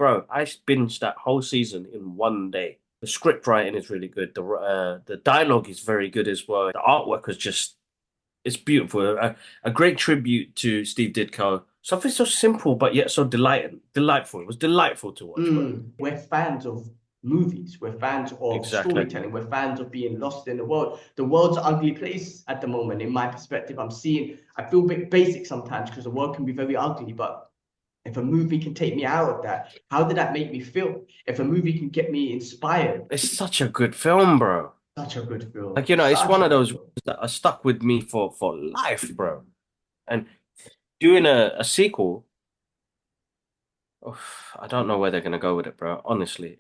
bro, I binged that whole season in one day. The script writing is really good. The dialogue is very good as well. The artwork was just it's beautiful. A great tribute to Steve Ditko. Something so simple but yet so delightful. It was delightful to watch, bro. We're fans of movies. We're fans of Exactly. storytelling. We're fans of being lost in the world. The world's an ugly place at the moment, in my perspective. I feel a bit basic sometimes because the world can be very ugly, but if a movie can take me out of that, how did that make me feel? If a movie can get me inspired, It's such a good film, bro. such a good Like, film. you know, it's Such one a of good those film. that are stuck with me for life, bro. And doing a sequel, oh, I don't know where they're gonna go with it, bro. Honestly.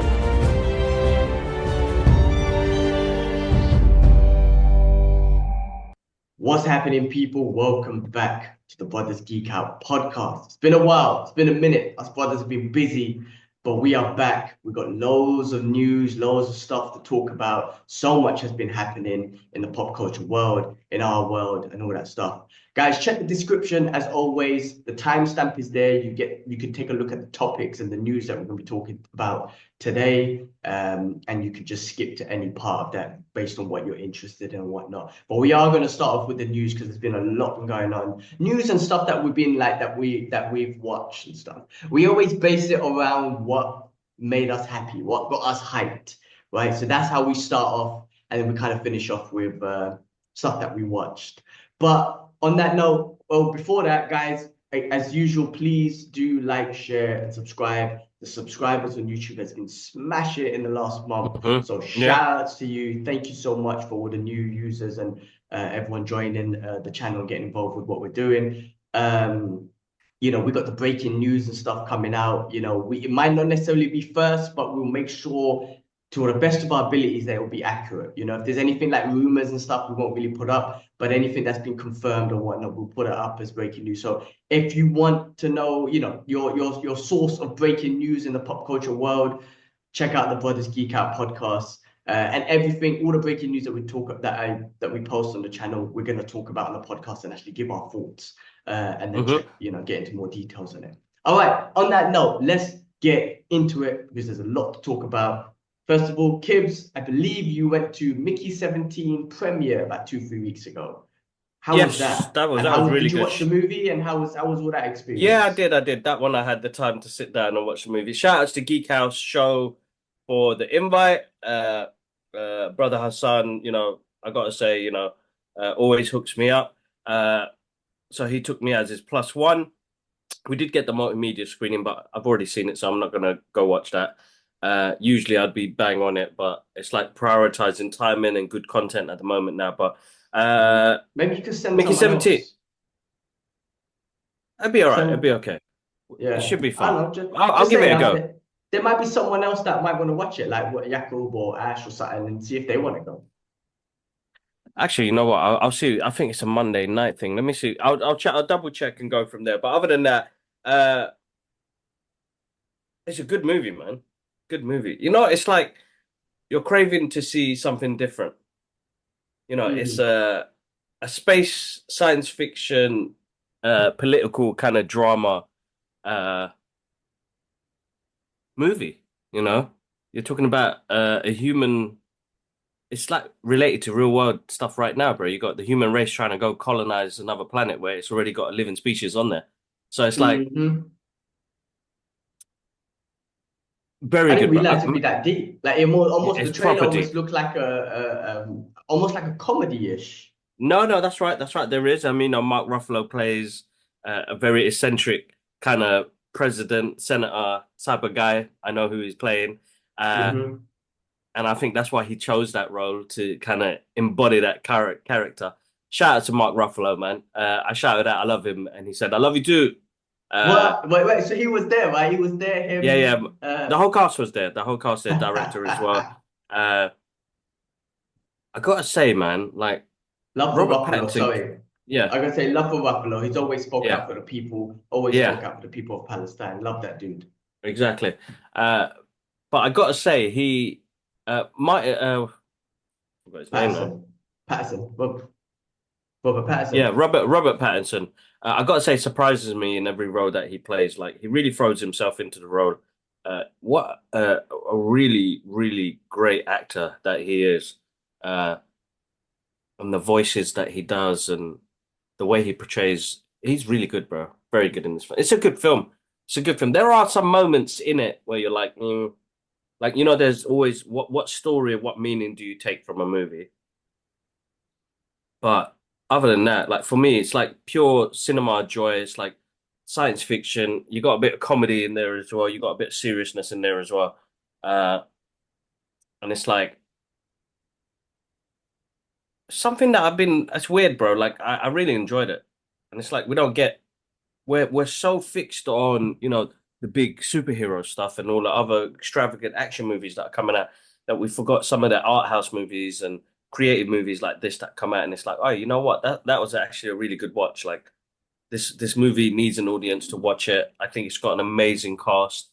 What's happening, people? Welcome back to the Brothers Geek Out podcast. It's been a while, it's been a minute. Us brothers have been busy, but we are back. We've got loads of news, loads of stuff to talk about. So much has been happening in the pop culture world, in our world, and all that stuff. Guys, check the description as always. The timestamp is there. You can take a look at the topics and the news that we're going to be talking about today, and you can just skip to any part of that based on what you're interested in and whatnot. But we are going to start off with the news because there's been a lot going on. News and stuff that we've been like that we've watched and stuff. We always base it around what made us happy, what got us hyped, right? So that's how we start off, and then we kind of finish off with stuff that we watched. But on that note, well, before that, guys, as usual, please do like, share, and subscribe. The subscribers on YouTube has been smashing it in the last month. So Yeah. shout outs to you. Thank you so much for all the new users and everyone joining the channel and getting involved with what we're doing. We got the breaking news and stuff coming out. It might not necessarily be first, but we'll make sure to the best of our abilities that it will be accurate. If there's anything like rumors and stuff, we won't really put up, but anything that's been confirmed or whatnot, we'll put it up as breaking news. So if you want to know, your source of breaking news in the pop culture world, check out the Brothers Geek Out podcast. And everything, all the breaking news that we talk that we post on the channel, we're going to talk about on the podcast and actually give our thoughts, and then Hmm. get into more details on it. All right. On that note, let's get into it because there's a lot to talk about. First of all, Kibbs, I believe you went to Mickey 17 premiere about 2, 3 weeks ago. How was Yes, that? that was And that was did really you good. watch the movie? And how was all that Yeah, I experience? did. I did. That one I had the time to sit down and watch the movie. Shout outs to Geek House Show for the invite. Brother Hassan, I gotta say, always hooks me up. So he took me as his plus one. We did get the multimedia screening, but I've already seen it, so I'm not gonna go watch that. Usually I'd be bang on it, but it's like prioritizing timing and good content at the moment now. But Maybe you could send Mickey someone 17, else. it'd be all right. It'd Send, be okay. It yeah. should be I fun. don't know. Just, I'll just give saying, it a go. there might be someone else that might want to watch it, like what Yakub or Ash or something, and see if they want to go. Actually, you know what? I'll see. I think it's a Monday night thing. Let me see. I'll check. I'll double check and go from there. But other than that, uh, it's a good movie, man. Good movie. It's like you're craving to see something different. It's Mm-hmm. a space science fiction, political kind of drama, uh, movie. You're talking about a human. It's like related to real world stuff right now, bro. You got the human race trying to go colonize another planet where it's already got a living species on there. So it's like Mm-hmm. I very didn't good, bro. realize it'd be that deep. Like it more, almost the It's trailer proper almost deep. looked like almost like a comedy-ish. No, no, that's right. That's right. There is. I mean, Mark Ruffalo plays a very eccentric kind of president, senator type of guy. I know who he's playing. Uh, Mm-hmm. and I think that's why he chose that role to kind of embody that character. Shout out to Mark Ruffalo, man. I shouted out, I love him, and he said, I love you too. Uh, What? Wait. So he was there, right? He was there. yeah, yeah. Him. The whole cast was there. The whole cast there, director as well. Uh, I gotta say, man, like Love for Robert Ruffalo. Pattinson. Sorry, Yeah, I gotta say love for Ruffalo. He's always spoke yeah, out for the people. Always spoke yeah, out for the people of Palestine. Love that dude. exactly. Uh, but I gotta say, he might forgot his name now. Patterson. Patterson. Robert Yeah, Patterson. Robert Pattinson. I gotta say, surprises me in every role that he plays. Like he really throws himself into the role. what a really, really great actor that he is. Uh, and the voices that he does and the way he portrays, he's really good, bro. Very good in this film. It's a good film. It's a good film. There are some moments in it where you're like, like there's always what story or what meaning do you take from a movie? But other than that, like for me, it's like pure cinema joy. It's like science fiction. You got a bit of comedy in there as well. You got a bit of seriousness in there as well. Uh, and it's like something that I've been. It's weird, bro. Like I really enjoyed it, and it's like we don't get. We're so fixed on the big superhero stuff and all the other extravagant action movies that are coming out that we forgot some of the art house movies and creative movies like this that come out, and it's like, oh, you know what? That was actually a really good watch. Like this movie needs an audience to watch it. I think it's got an amazing cast,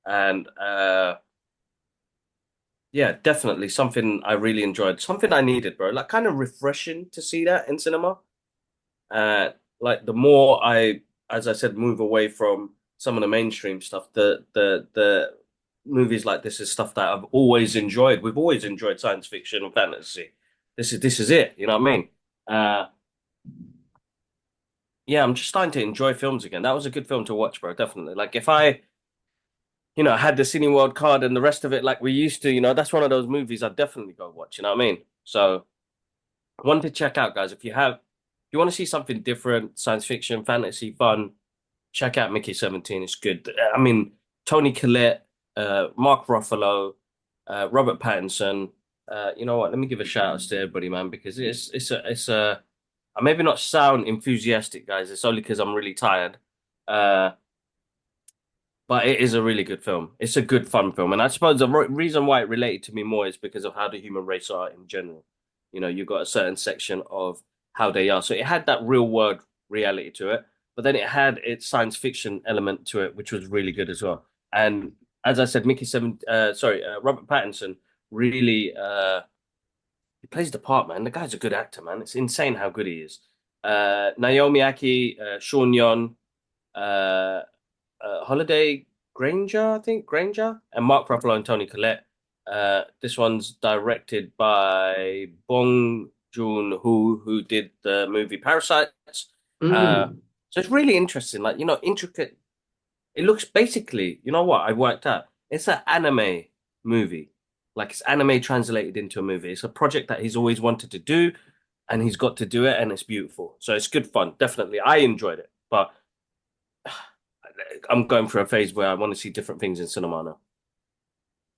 and yeah, definitely something I really enjoyed. Something I needed, bro. Like kind of refreshing to see that in cinema. Uh, like the more as I said, move away from some of the mainstream stuff, the movies like this is stuff that I've always enjoyed. We've always enjoyed science fiction and fantasy. This is it. You know what I mean? Uh, yeah, I'm just starting to enjoy films again. That was a good film to watch, bro. Definitely. Like if I, had the Cineworld card and the rest of it like we used to, that's one of those movies I'd definitely go watch. You know what I mean? So one to check out, guys. If you want to see something different, science fiction, fantasy, fun, check out Mickey 17. It's good. I mean, Tony Collette, Mark Ruffalo, Robert Pattinson. You know what? Let me give a shout out to everybody, man, because it's a. I maybe not sound enthusiastic, guys. It's only because I'm really tired. Uh, but it is a really good film. It's a good, fun film. And I suppose the reason why it related to me more is because of how the human race are in general. You've got a certain section of how they are. So it had that real world reality to it, but then it had its science fiction element to it, which was really good as well. And as I said, Robert Pattinson really, he plays the part, man. The guy's a good actor, man. It's insane how good he is. Naomi Aki, Sean Yeon, uh, Holiday Granger, I think Granger, and Mark Ruffalo and Tony Collette. This one's directed by Bong Joon-ho, who did the movie Parasites. Uh, Mm. so it's really interesting, like intricate. It looks basically, you know what I worked out? It's an anime movie, like it's anime translated into a movie. It's a project that he's always wanted to do, and he's got to do it, and it's beautiful. So it's good fun, definitely. I enjoyed it, but I'm going through a phase where I want to see different things in cinema now.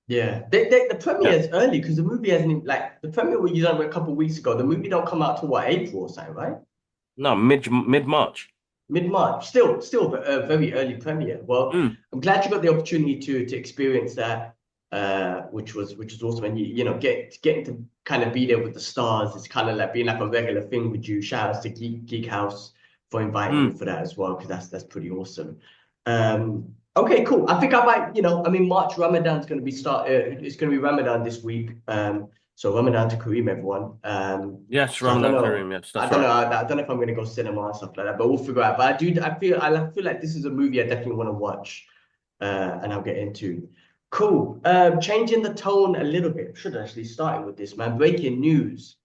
Yeah, the premiere Yeah. is early because the movie hasn't like the premiere we done a couple of weeks ago. The movie don't come out till what, April or something, right? No, mid March. Mid-March. Still a very early premiere. Well, Mm, I'm glad you got the opportunity to experience that, which was awesome. And getting to kind of be there with the stars is kind of like being like a regular thing with you. Shout out to Geek House for inviting me mm. for that as well, because that's pretty awesome. Okay, cool. I think I might, I mean, March Ramadan's going to be it's going to be Ramadan this week. So Ramadan to Kareem, everyone. Yes, So I don't Ramadan know. Kareem. Yes, I that's don't know. right. I don't know if I'm going to go cinema and stuff like that, but we'll figure out. But I feel like this is a movie I definitely want to watch, and I'll get into. Cool. Changing the tone a little bit. Should actually start with this, man. Breaking news.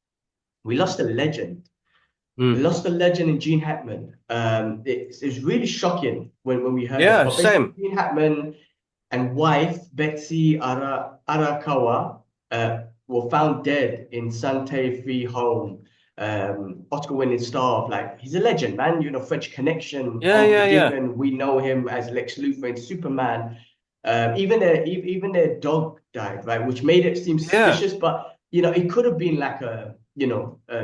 We lost a legend. We Mm. lost a legend in Gene Hackman. It's really shocking when we heard that. Yeah, But basically, same. Gene Hackman and wife Betsy Arakawa were found dead in Santa Fe home. Oscar-winning star of like he's a legend, man. French Connection, Yeah, yeah, yeah, Unforgiven. We know him as Lex Luthor in Superman. Even their dog died, right? Which made it seem yeah, suspicious, but it could have been like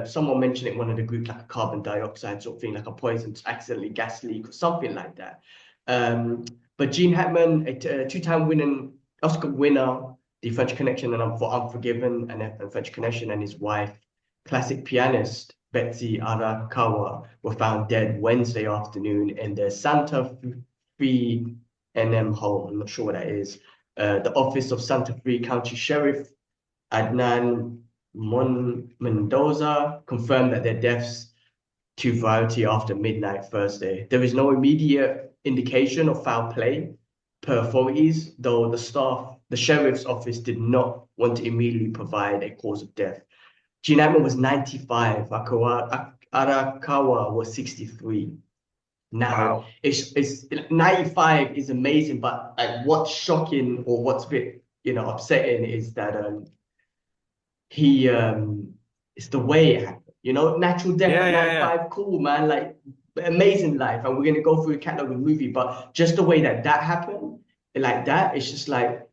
someone mentioned it in one of the groups, like a carbon dioxide sort of thing, like a poison, accidentally gas leak or something like that. Um, but Gene Hackman, a two-time winning Oscar winner, The French Connection and for Unforgiven, and French Connection, and his wife, classic pianist Betsy Arakawa, were found dead Wednesday afternoon in their Santa Fe NM home. I'm not sure what that is. The office of Santa Fe County Sheriff Adnan Mendoza confirmed that their deaths to Variety after midnight Thursday. There is no immediate indication of foul play, per authorities, though the sheriff's office did not want to immediately provide a cause of death. Gene Hackman was 95, Arakawa was 63. Now, Wow. it's 95 is amazing, but like what's shocking or what's a bit, upsetting is that he it's the way it happened. Natural death Yeah, at yeah, yeah. 95, cool, man, like amazing life. And we're gonna go through a catalog of movie, but just the way that happened, like that, it's just like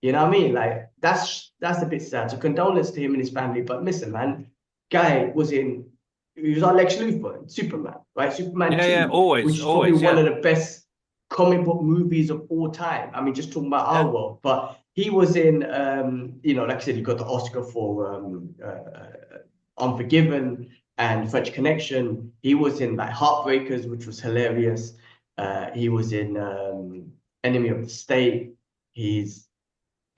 you know what I mean? Like that's a bit sad. So condolence to him and his family. But listen, man, guy he was on Lex Luthor in Superman, right? Superman Yeah, yeah. 2, which Always, is probably always. one Yeah. of the best comic book movies of all time. I mean, just talking about our Yeah. world, but he was in, like I said, he got the Oscar for Unforgiven and French Connection. He was in like Heartbreakers, which was hilarious. He was in Enemy of the State. He's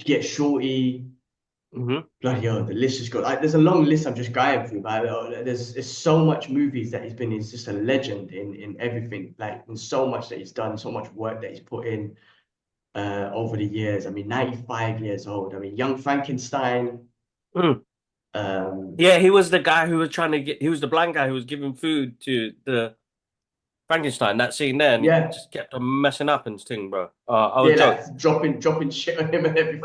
Get Shorty. Hmm. Bloody hell, the list just got like there's a long list I'm just going through, but there's so much movies that he's just a legend in everything, like in so much that he's done, so much work that he's put in over the years. I mean, 95 years old. I mean, Young Frankenstein. Mm. Um, Yeah, he was the guy who was trying to get. He was the blind guy who was giving food to the Frankenstein. That scene there, and he yeah, just kept on messing up and thing, bro. I was yeah, joking. like dropping shit on him and everything,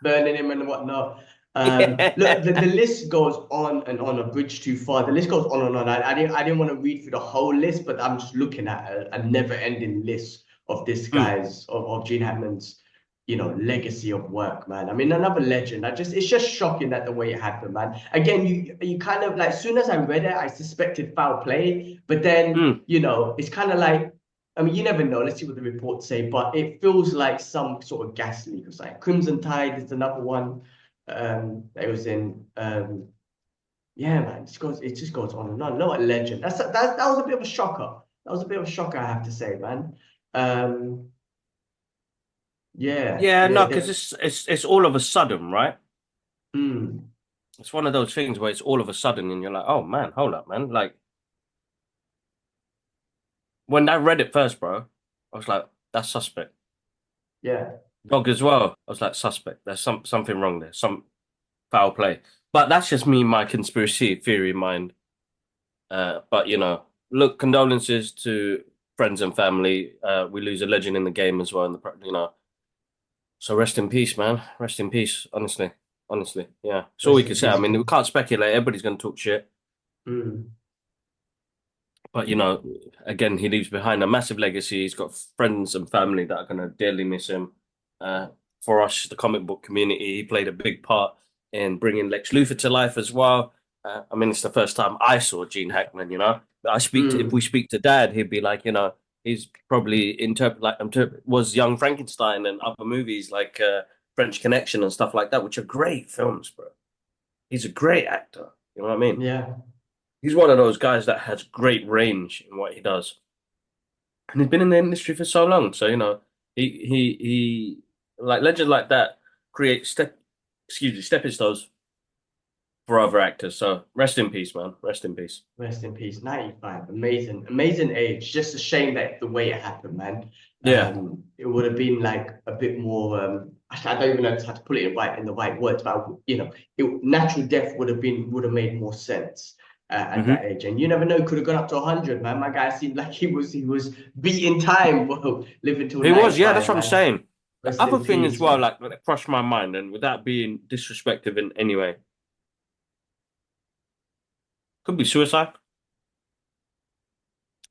burning him and whatnot. Look, Yeah. the list goes on and on. A bridge too far. The list goes on and on. I didn't want to read through the whole list, but I'm just looking at a never-ending list of this Mm. guy's of Gene Hackman's, legacy of work, man. I mean, another legend. It's just shocking that the way it happened, man. Again, you kind of like, as soon as I read it, I suspected foul play, but then, Mm. it's kind of like. I mean, you never know. Let's see what the reports say, but it feels like some sort of gas leak. It's like Crimson Tide is another one that it was in. Yeah, man, it just goes on and on. No, a legend. That was a bit of a shocker. That was a bit of a shocker, I have to say, man. Um, yeah, Yeah, no, because the it's all of a sudden, right? mm, It's one of those things where it's all of a sudden, and you're like, oh man, hold up, man. Like when I read it first, bro, I was like, that's suspect. yeah, Dog as well. I was like, suspect. There's something wrong there. Some foul play. But that's just me, my conspiracy theory mind. But look, condolences to friends and family. We lose a legend in the game as well. So rest in peace, man. Rest in peace. Honestly, honestly, yeah. It's all we rest can in say. I peace, mean, we King. can't speculate. Everybody's going to talk shit. Mm, But again, he leaves behind a massive legacy. He's got friends and family that are going to dearly miss him. For us, the comic book community, he played a big part in bringing Lex Luthor to life as well. I mean, it's the first time I saw Gene Hackman. If we mm, speak to Dad, he'd be like, he's probably was Young Frankenstein and other movies like French Connection and stuff like that, which are great films, bro. He's a great actor. You know what I mean? yeah, He's one of those guys that has great range in what he does, and he's been in the industry for so long. So he like legends like that create stepping stones for other actors. So rest in peace, man. Rest in peace. rest in peace. 95, amazing, amazing age. Just a shame that the way it happened, man. Yeah. It would have been like a bit more. Actually, I don't even know how to put it in the right words, but natural death would have made more sense at Hmm. that age. And you never know, could have gone up to 100, man. My guy seemed like he was beating time, bro, living till He was, yeah. 95, That's what I'm man. saying. The Rest other in thing as peace, well, man. like that crossed my mind, and without being disrespectful in any way, could be suicide.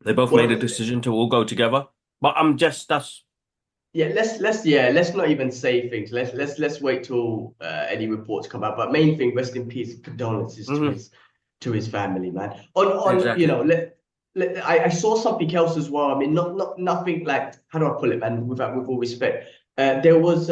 They both made a Well, decision to all go together. But I'm just that's. yeah, let's not even say things. Let's wait till any reports come out. But main thing, rest in peace, condolences to Mhm. his family, man. On Exactly. I saw something else as well. I mean, not nothing like, how do I put it, man? With all respect, there was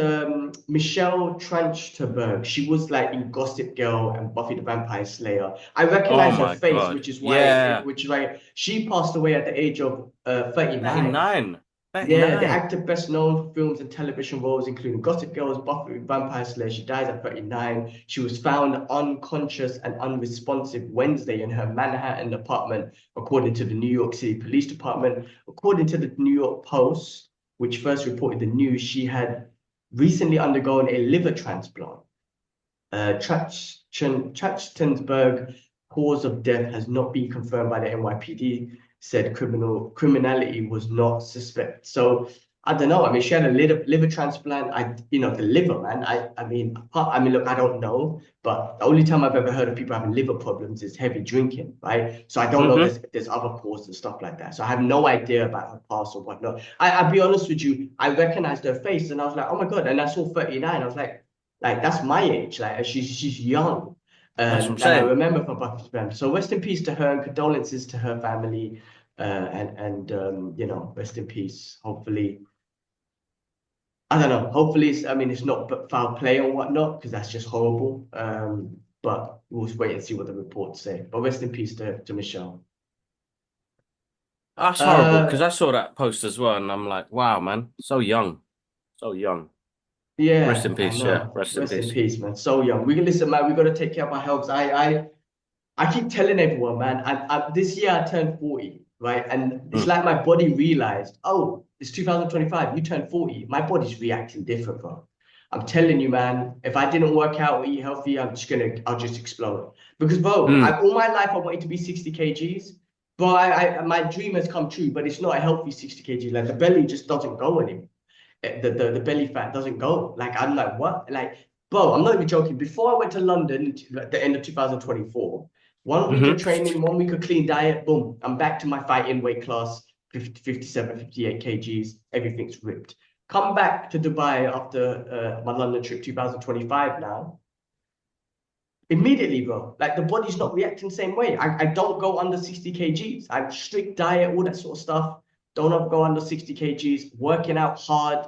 Michelle Trachtenberg. She was like in Gossip Girl and Buffy the Vampire Slayer. I Oh recognize her my face, God. which is why Yeah. she passed away at the age of 39. 39. Yeah, the 39. actor best known for films and television roles, including Gossip Girls, Buffy the Vampire Slayer. She dies at 39. She was found unconscious and unresponsive Wednesday in her Manhattan apartment, according to the New York City Police Department. According to the New York Post, which first reported the news, she had recently undergone a liver transplant. Trachtenberg cause of death has not been confirmed by the NYPD, said criminality was not suspect. So I don't know. I mean, she had a liver transplant. The liver, man. Look, I don't know, but the only time I've ever heard of people having liver problems is heavy drinking, right? So I don't know Mm-hmm. if there's other causes and stuff like that. So I have no idea about her past or whatnot. I'll be honest with you, I recognized her face and I was like, oh my God. And I saw 39. I was like that's my age. Like she's young. That's what I'm And I saying. remember from Bucky's Bam. So rest in peace to her and condolences to her family. Rest in peace. Hopefully, I don't know. Hopefully, it's not foul play or whatnot because that's just horrible. But we'll just wait and see what the reports say. But rest in peace to Michelle. That's horrible because Uh, I saw that post as well, and I'm like, wow, man, so young, so young. Rest in yeah, I peace. Yeah, know. rest in Rest in peace. peace, man. So young. We can listen, man. We got to take care of our health. I keep telling everyone, man, this year I turned 40, right? And it's Mm. like my body realized, oh, it's 2025, you turned 40. My body's reacting different, bro. I'm telling you, man, if I didn't work out or eat healthy, I'll just explode. Because, bro, Mm. all my life I wanted to be 60 kgs. But my dream has come true, but it's not a healthy 60 kgs. Like the belly just doesn't go anymore. The belly fat doesn't go. Like I'm like, what? Like, bro, I'm not even joking. Before I went to London at the end of 2024, 1 week of Hmm. training, 1 week of clean diet, boom, I'm back to my fighting weight class, 50, 57, 58 kgs, everything's ripped. Come back to Dubai after my London trip 2025 now. Immediately, bro. Like the body's not reacting the same way. I don't go under 60 kgs. I'm strict diet, all that sort of stuff. Don't go under 60 kgs, working out hard,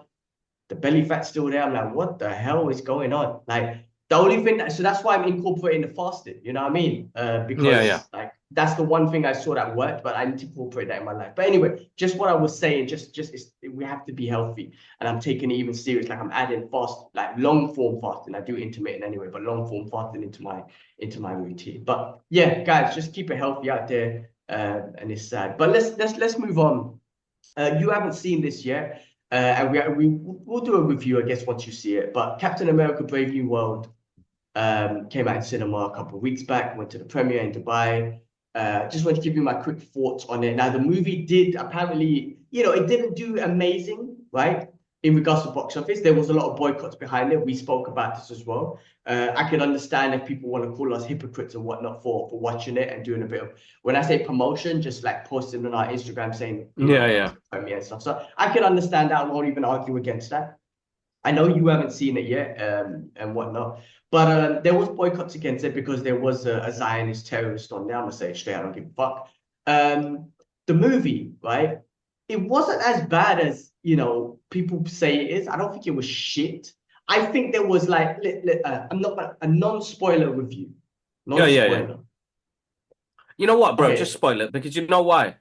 the belly fat's still there. I'm like, what the hell is going on? Like the only thing so that's why I'm incorporating the fasting. You know what I mean? Yeah, yeah. Because like that's the one thing I saw that worked, but I need to incorporate that in my life. But anyway, just what I was saying, we have to be healthy, and I'm taking it even serious. Like I'm adding like long form fasting. I do intermittent anyway, but long form fasting into my routine. But yeah, guys, just keep it healthy out there. And it's sad, but let's move on. You haven't seen this yet, and we'll do a review, I guess, once you see it. But Captain America: Brave New World came out in cinema a couple of weeks back. Went to the premiere in Dubai. Just want to give you my quick thoughts on it. Now, the movie did apparently, it didn't do amazing, right? In regards to box office, there was a lot of boycotts behind it. We spoke about this as well. I can understand if people want to call us hypocrites and whatnot for watching it and doing a bit of, when I say promotion, just like posting on our Instagram saying, Yeah, going to yeah. the premiere and stuff. So I can understand that and won't even argue against that. I know you haven't seen it yet, and whatnot, but there was boycotts against it because there was a Zionist terrorist on there. I'm gonna say it straight. I don't give a fuck. Um, the movie, right? It wasn't as bad as people say it is. I don't think it was shit. I think there was like I'm not a non-spoiler review, Yeah, yeah, yeah. non-spoiler. You know what, bro? Just Okay, spoil it because you know why?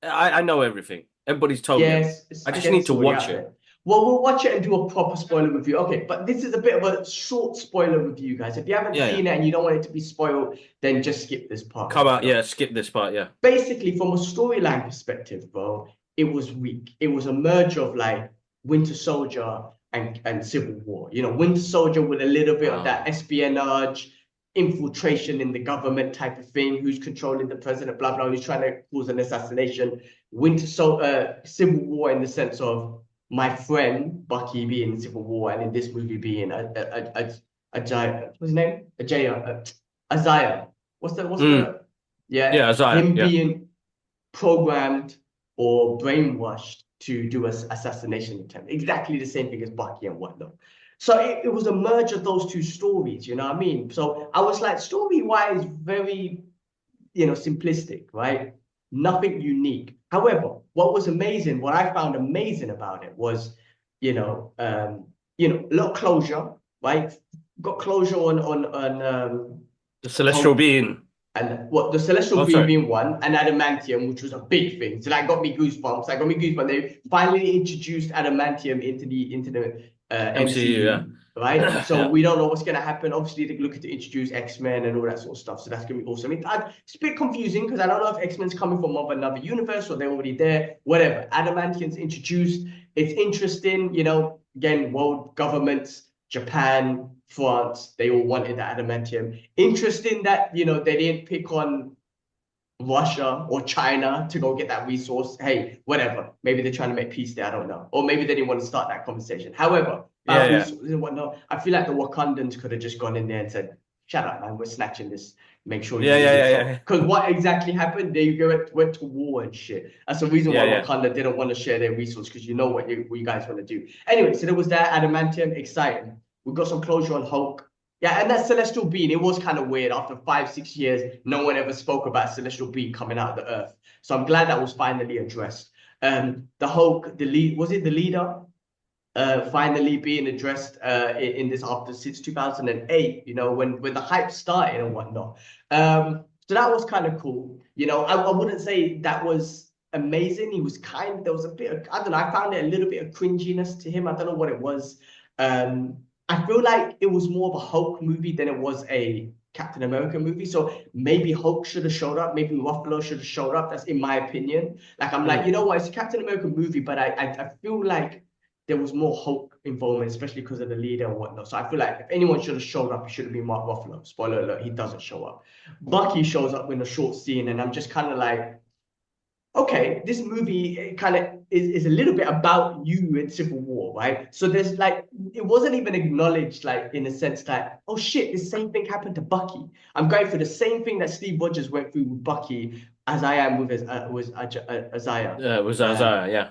I know everything. Everybody's told me. yes, I I just guess need it's to already watch out it. there. Well, we'll watch it and do a proper spoiler review. Okay, but this is a bit of a short spoiler review, guys. If you haven't Yeah, yeah. seen it and you don't want it to be spoiled, then just skip this part and Come out. whatnot. Yeah, skip this part. Yeah. Basically, from a storyline perspective, bro, it was weak. It was a merge of like Winter Soldier and Civil War. Winter Soldier with a little bit of that Oh. espionage, infiltration in the government type of thing, who's controlling the president, blah blah, who's trying to cause an assassination. Civil War in the sense of my friend Bucky being in Civil War, and in this movie being a giant. What's his name? Isaiah. What's Mm. the yeah, Yeah, Isaiah. him Yeah. being programmed or brainwashed to do an assassination attempt. Exactly the same thing as Bucky and whatnot. So it was a merge of those two stories, you know what I mean? So I was like, story-wise, very, simplistic, right? Nothing unique. However, what I found amazing about it was, a lot of closure, right? Got closure on The celestial Hope being. And what the celestial Oh, being sorry. being one, and adamantium, which was a big thing. So that got me goosebumps. That got me goosebumps. They finally introduced adamantium into the MCU, yeah. MCU, right? So Yeah. we don't know what's gonna happen. Obviously, they're looking to introduce X-Men and all that sort of stuff. So that's gonna be awesome. It's a bit confusing because I don't know if X-Men's coming from another universe or they're already there. Whatever. Adamantium's introduced. It's interesting, Again, world governments, Japan, France, they all wanted the adamantium. Interesting that they didn't pick on Russia or China to go get that resource. Hey, whatever. Maybe they're trying to make peace there. I don't know. Or maybe they didn't want to start that conversation. However, Yeah, about yeah. resources and whatnot, I feel like the Wakandans could have just gone in there and said, "Shut up, man. We're snatching this. Make sure you Yeah, leave yeah, it." yeah, So, yeah. because what exactly happened? They went to war and shit. That's the reason why Yeah, yeah. Wakanda didn't want to share their resource because you know what you guys want to do. Anyway, so there was that adamantium, exciting. We got some closure on Hulk. Yeah, and that celestial being, it was kind of weird. After 5, 6 years, no one ever spoke about a celestial being coming out of the earth. So I'm glad that was finally addressed. The Hulk, the lead, was it the leader? Finally being addressed in this after since 2008, when the hype started and whatnot. So that was kind of cool. I wouldn't say that was amazing. He was there was a bit of, I don't know, I found it a little bit of cringiness to him. I don't know what it was. Um, I feel like it was more of a Hulk movie than it was a Captain America movie. So maybe Hulk should have showed up. Maybe Ruffalo should have showed up. That's in my opinion. Like I'm like, Mm. you know what? It's a Captain America movie, but I feel like there was more Hulk involvement, especially because of the leader and whatnot. So I feel like if anyone should have showed up, it should have been Mark Ruffalo. Spoiler alert, he doesn't show up. Bucky shows up in a short scene, and I'm just kind of like, okay, this movie kind of is a little bit about you in Civil War, right? So there's like, it wasn't even acknowledged, like in a sense that, oh shit, the same thing happened to Bucky. I'm going through the same thing that Steve Rogers went through with Bucky as I am with Isaiah. Yeah, it was Um, Isaiah, yeah.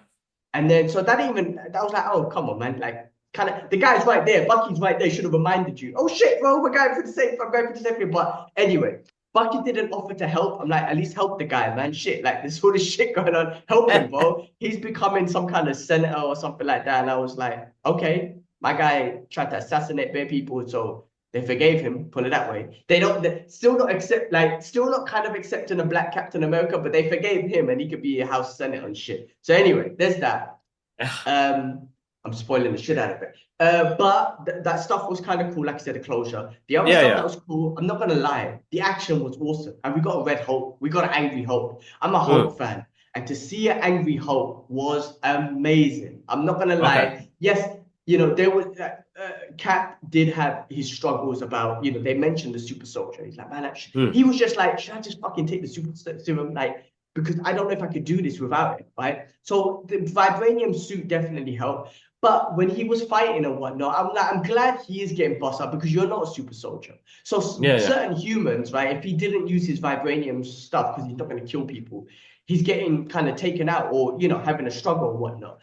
and then so that was like, oh come on, man. Like kind of the guy's right there, Bucky's right there, should have reminded you. Oh shit, bro, I'm going for the same thing. But anyway, Bucky didn't offer to help. I'm like, at least help the guy, man. Shit, like there's all this shit going on. Help him, bro. He's becoming some kind of senator or something like that. And I was like, okay, my guy tried to assassinate bare people, so they forgave him, put it that way. They're still not accept, like, still not kind of accepting a black Captain America, but they forgave him and he could be a House Senator and shit. So anyway, there's that. Um, I'm spoiling the shit out of it. But that stuff was kind of cool, like I said, the closure. The other Yeah, stuff that yeah. was cool, I'm not gonna lie, the action was awesome. And we got a red Hulk, we got an angry Hulk. I'm a Mm. Hulk fan. And to see an angry Hulk was amazing. I'm not gonna Okay. lie. Yes, there was Cap did have his struggles about, they mentioned the super soldier. He's like, man, Mm. he was just like, should I just fucking take the super serum? Like, because I don't know if I could do this without it, right? So the vibranium suit definitely helped. But when he was fighting and whatnot, I'm glad he is getting bossed up because you're not a super soldier. So Yeah, yeah. certain humans, right? If he didn't use his vibranium stuff because he's not going to kill people, he's getting kind of taken out or having a struggle and whatnot.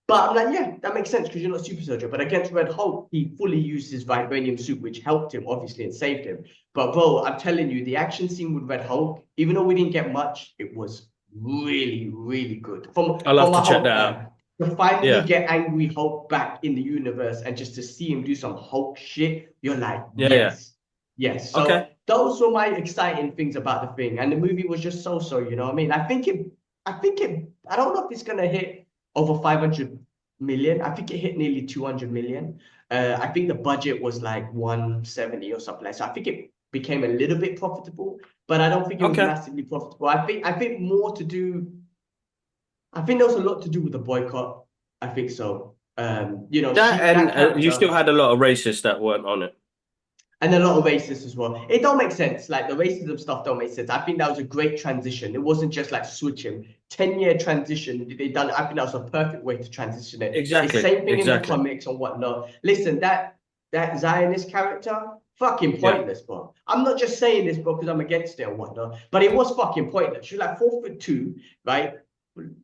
But I'm like, yeah, that makes sense because you're not a super soldier. But against Red Hulk, he fully used his vibranium suit, which helped him obviously and saved him. But bro, I'm telling you, the action scene with Red Hulk, even though we didn't get much, it was really, really good. I'll have From a to check Hulk that out. fan, to finally Yeah. get Angry Hulk back in the universe and just to see him do some Hulk shit, you're like, Yeah, yeah. yes, yes. So Okay. those were my exciting things about the thing, and the movie was just so. You know what I mean? I don't know if it's gonna hit over 500 million. I think it hit nearly 200 million. I think the budget was like 170 or something like that. So I think it became a little bit profitable, but I don't think it was Okay. massively profitable. I think more to do. I think there was a lot to do with the boycott. I think so. That and That you character still had a lot of racists that weren't on it. and a lot of racists as well. It don't make sense. Like the racism stuff don't make sense. I think that was a great transition. It wasn't just like switching. 10-year transition. They done. I think that was a perfect way to transition it. It's Exactly. same thing in the Exactly. comics and whatnot. Listen, that Zionist character, fucking Yeah. pointless, bro. I'm not just saying this, bro, because I'm against it and whatnot, but it was fucking pointless. She's like 4'2", right?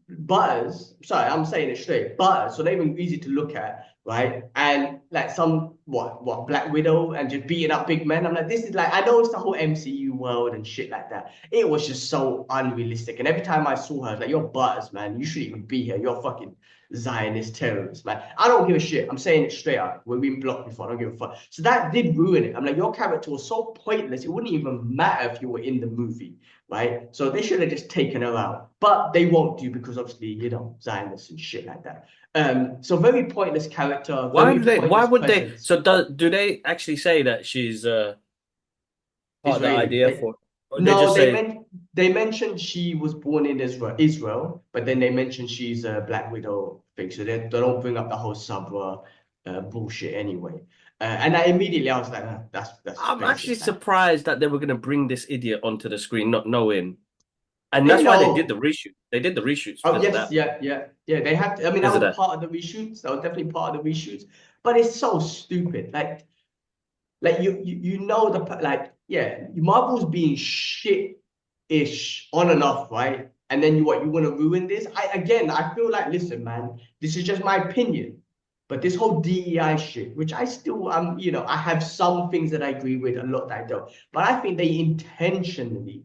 Butters, sorry, I'm saying it straight. Butters, so they're even easy to look at, right? And like some what Black Widow and just beating up big men. I'm like, this is like, I know it's the whole MCU world and shit like that. It was just so unrealistic. And every time I saw her, I was like, you're Butters, man. You shouldn't even be here. You're fucking Zionist terrorist, man. I don't give a shit. I'm saying it straight up. We've been blocked before. I don't give a fuck. So that did ruin it. I'm like, your character was so pointless. It wouldn't even matter if you were in the movie, right? So they should have just taken her out. But they won't do because obviously, Zionists and shit like that. So very pointless character, Why very do they? Why pointless would they? presence. So do they actually say that she's part of the Israeli. idea for? Or they No, just say, they mentioned she was born in Israel, but then they mentioned she's a Black Widow thing, so they don't bring up the whole Sabra bullshit anyway. And I was like, that's just I'm actually basic. Like, surprised that they were going to bring this idiot onto the screen, not knowing, and they that's why they did the know. reshoot. They did the reshoots Oh because of yes, that. yeah. They had. I mean, that Because of was that. part of the reshoots. That was definitely part of the reshoots. But it's so stupid. Like you know like yeah, Marvel's being shit-ish on and off, right? And then you want to ruin this? I feel like, listen, man, this is just my opinion, but this whole DEI shit, which I still I have some things that I agree with, a lot that I don't, but I think they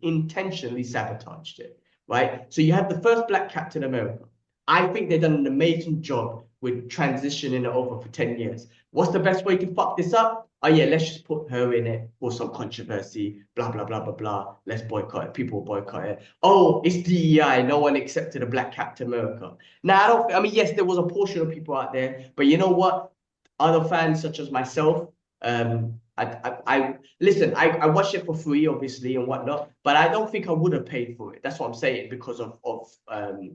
intentionally sabotaged it, right? So you have the first Black Captain America. I think they've done an amazing job with transitioning it over for 10 years. What's the best way to fuck this up? Oh yeah, let's just put her in it for some controversy, blah blah blah blah blah. Let's boycott it. People will boycott it. Oh, it's DEI. No one accepted a Black Captain America. Now I don't. I mean, yes, there was a portion of people out there, but you know what? Other fans such as myself, I listen. I watched it for free, obviously, and whatnot, but I don't think I would have paid for it. That's what I'm saying because of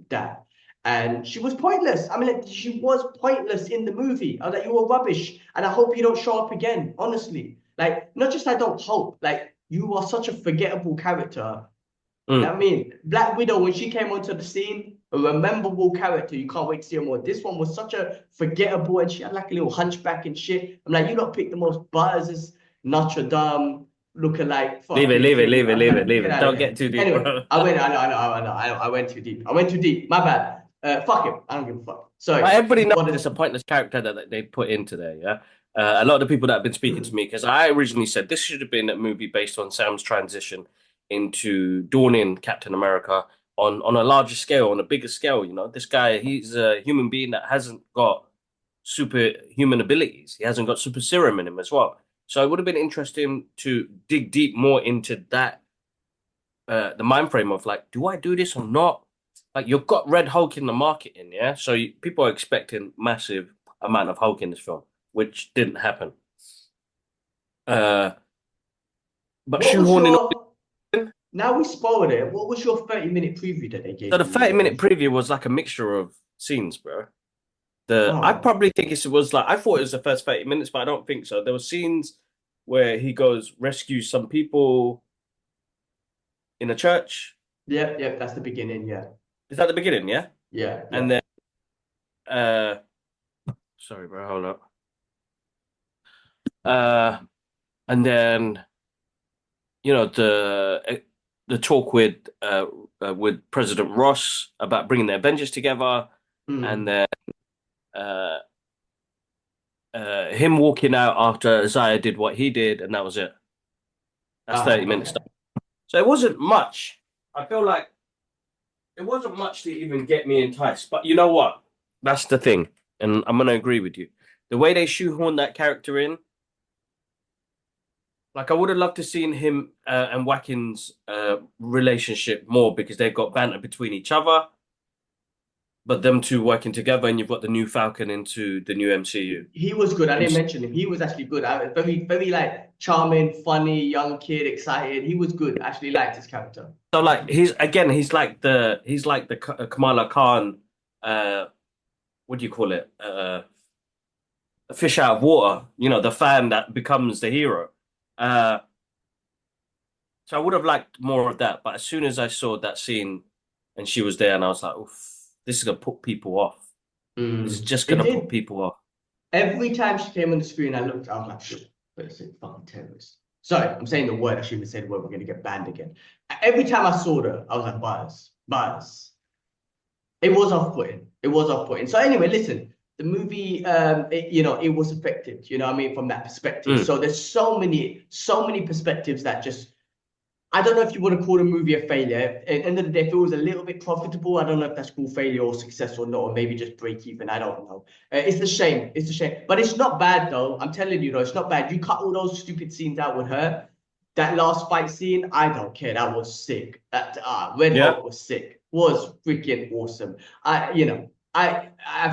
that. And she was pointless. I mean, like, she was pointless in the movie. I was like, you were rubbish. And I hope you don't show up again, honestly. Like, not just I don't hope, like, you are such a forgettable character. You know Mm. what I mean? Black Widow, when she came onto the scene, a rememberable character. You can't wait to see her more. This one was such a forgettable, and she had like a little hunchback and shit. I'm like, you don't pick the most butters, Notre Dame lookalike Leave it, fucking leave it, thing. leave it, I'm leave it, like, leave get it. out of Don't get here. too deep, Anyway, bro. I went too deep. I went too deep. My bad. Fuck it. I don't give a fuck. But Sorry. everybody knows What it's is a pointless character that they put into there. Yeah, a lot of the people that have been speaking to me because I originally said this should have been a movie based on Sam's transition into dawning Captain America on a larger scale, on a bigger scale. You know, this guy, he's a human being that hasn't got superhuman abilities. He hasn't got super serum in him as well. So it would have been interesting to dig deep more into that, the mind frame of like, do I do this or not? Like you've got Red Hulk in the marketing, yeah. So people are expecting massive amount of Hulk in this film, which didn't happen. Uh, but what was shoehorning your all in. now we spoiled it. What was your 30-minute preview that they So gave the you in 30-minute the preview was like a mixture of scenes, bro. I oh probably think it was like I thought it was the first 30 minutes, but I don't think so. There were scenes where he goes rescues some people in a church. yeah, that's the beginning, yeah. Is that the beginning? Yeah, Yeah. and then uh, sorry, bro, hold up. Uh, and then the talk with President Ross about bringing the Avengers together, and Mm. then uh, him walking out after Isaiah did what he did, and that was it. That's 30 minutes. Okay. So it wasn't much. I feel like it wasn't much to even get me enticed. But you know what? That's the thing, and I'm gonna agree with you. The way they shoehorned that character in, like I would have loved to seen him and Watkins' relationship more because they've got banter between each other, but them two working together, and you've got the new Falcon into the new MCU. He was good. I And didn't mention him. He was actually good. Very, very like charming, funny, young kid, excited. He was good. I actually liked his character. so, like, he's like the Kamala Khan. Uh, what do you call it? A fish out of water. You know, the fan that becomes the hero. Uh, so I would have liked more of that. But as soon as I saw that scene and she was there, and I was like, oof, this is gonna put people off. This is just It gonna put did. people off. Every time she came on the screen, I was like, shit, better say fucking terrorist. Sorry, I'm saying the word. I shouldn't have said the word. We're gonna get banned again. Every time I saw her, I was like, buzz. It was off-putting. It was off-putting. So anyway, listen, the movie, it was affected. You know what I mean, from that perspective. Mm. So there's so many perspectives that just I don't know if you want to call the movie a failure. At the end of the day, if it was a little bit profitable, I don't know if that's called failure or success or not, or maybe just break even. I don't know. It's a shame. It's a shame. But it's not bad though. I'm telling you though, it's not bad. You cut all those stupid scenes out with her. That last fight scene, I don't care. That was sick. That Red Yeah, Hulk was sick. Was freaking awesome. I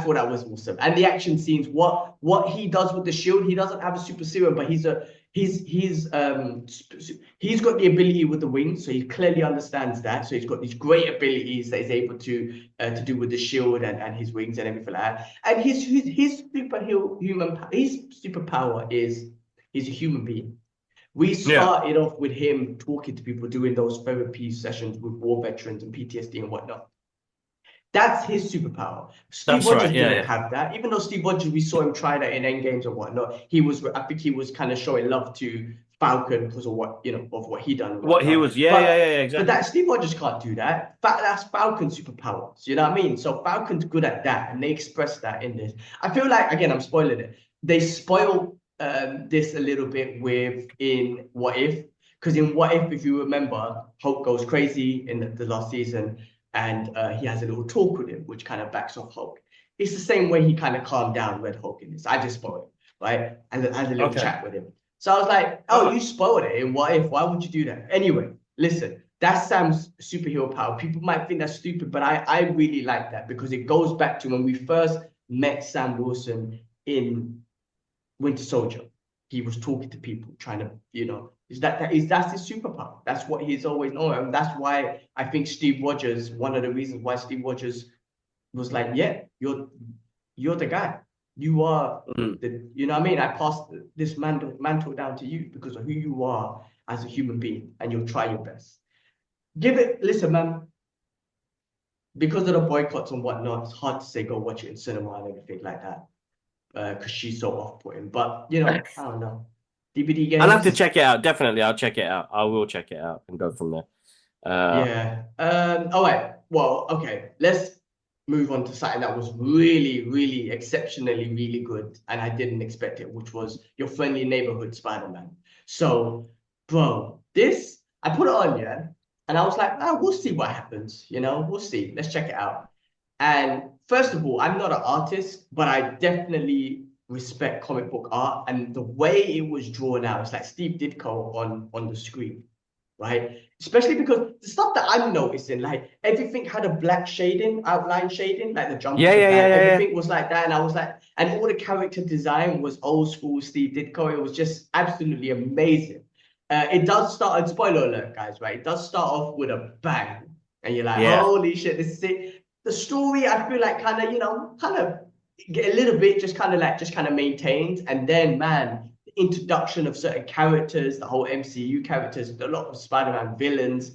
thought that was awesome. And the action scenes, what he does with the shield, he doesn't have a super serum, but he's got the ability with the wings, so he clearly understands that. So he's got these great abilities that he's able to do with the shield and his wings and everything like that. And his superpower is he's a human being. We yeah, started off with him talking to people, doing those therapy sessions with war veterans and PTSD and whatnot. That's his superpower. Steve that's Rogers right. Yeah, didn't yeah. have that. Even though Steve Rogers, we saw him try that in Endgames and whatnot. I think he was kind of showing love to Falcon because of what he done and What he whatnot. was, yeah, yeah, But yeah, yeah, but exactly. that Steve Rogers can't do that. That's Falcon's superpowers. You know what I mean? So Falcon's good at that, and they express that in this. I feel like again, I'm spoiling it. They spoil this a little bit with in What If, because in What If you remember, Hulk goes crazy in the last season and he has a little talk with him, which kind of backs off Hulk. It's the same way he kind of calmed down Red Hulk in this. I just spoiled it, right? And had a little Okay. chat with him. So I was like, oh, Oh, you spoiled it. And what if? Why would you do that? Anyway, listen, that's Sam's superhero power. People might think that's stupid, but I really like that because it goes back to when we first met Sam Wilson in Winter Soldier. He was talking to people, trying to, that's his superpower. That's what he's always known. And that's why I think Steve Rogers, one of the reasons why Steve Rogers was like, yeah, you're the guy. You are mm. you know what I mean? I passed this mantle down to you because of who you are as a human being, and you'll try your best. Listen, man, because of the boycotts and whatnot, it's hard to say go watch it in cinema and everything like that because she's so off-putting. But I don't know. DVD I'll have to games, check it out. Definitely, I'll check it out. I will check it out and go from there. yeah. All right. Well, okay. Let's move on to something that was really, really exceptionally, really good, and I didn't expect it, which was Your Friendly Neighborhood Spider-Man. So, bro, this I put it on, yeah, and I was like, we'll see what happens. We'll see. Let's check it out. And first of all, I'm not an artist, but I definitely respect comic book art and the way it was drawn out. It's like Steve Ditko on the screen, right? Especially because the stuff that I'm noticing, like everything had a black shading, outline shading, like the Yeah, jumpers are yeah, yeah, black, yeah, yeah. everything was like that. And I was like, and all the character design was old school Steve Ditko. It was just absolutely amazing. It does start, and spoiler alert, guys, right? It does start off with a bang. And you're like, Yeah. holy shit, this is it. The story, I feel like kind of, kind of get a little bit just kind of maintained. And then, man, introduction of certain characters, the whole MCU characters, a lot of Spider-Man villains.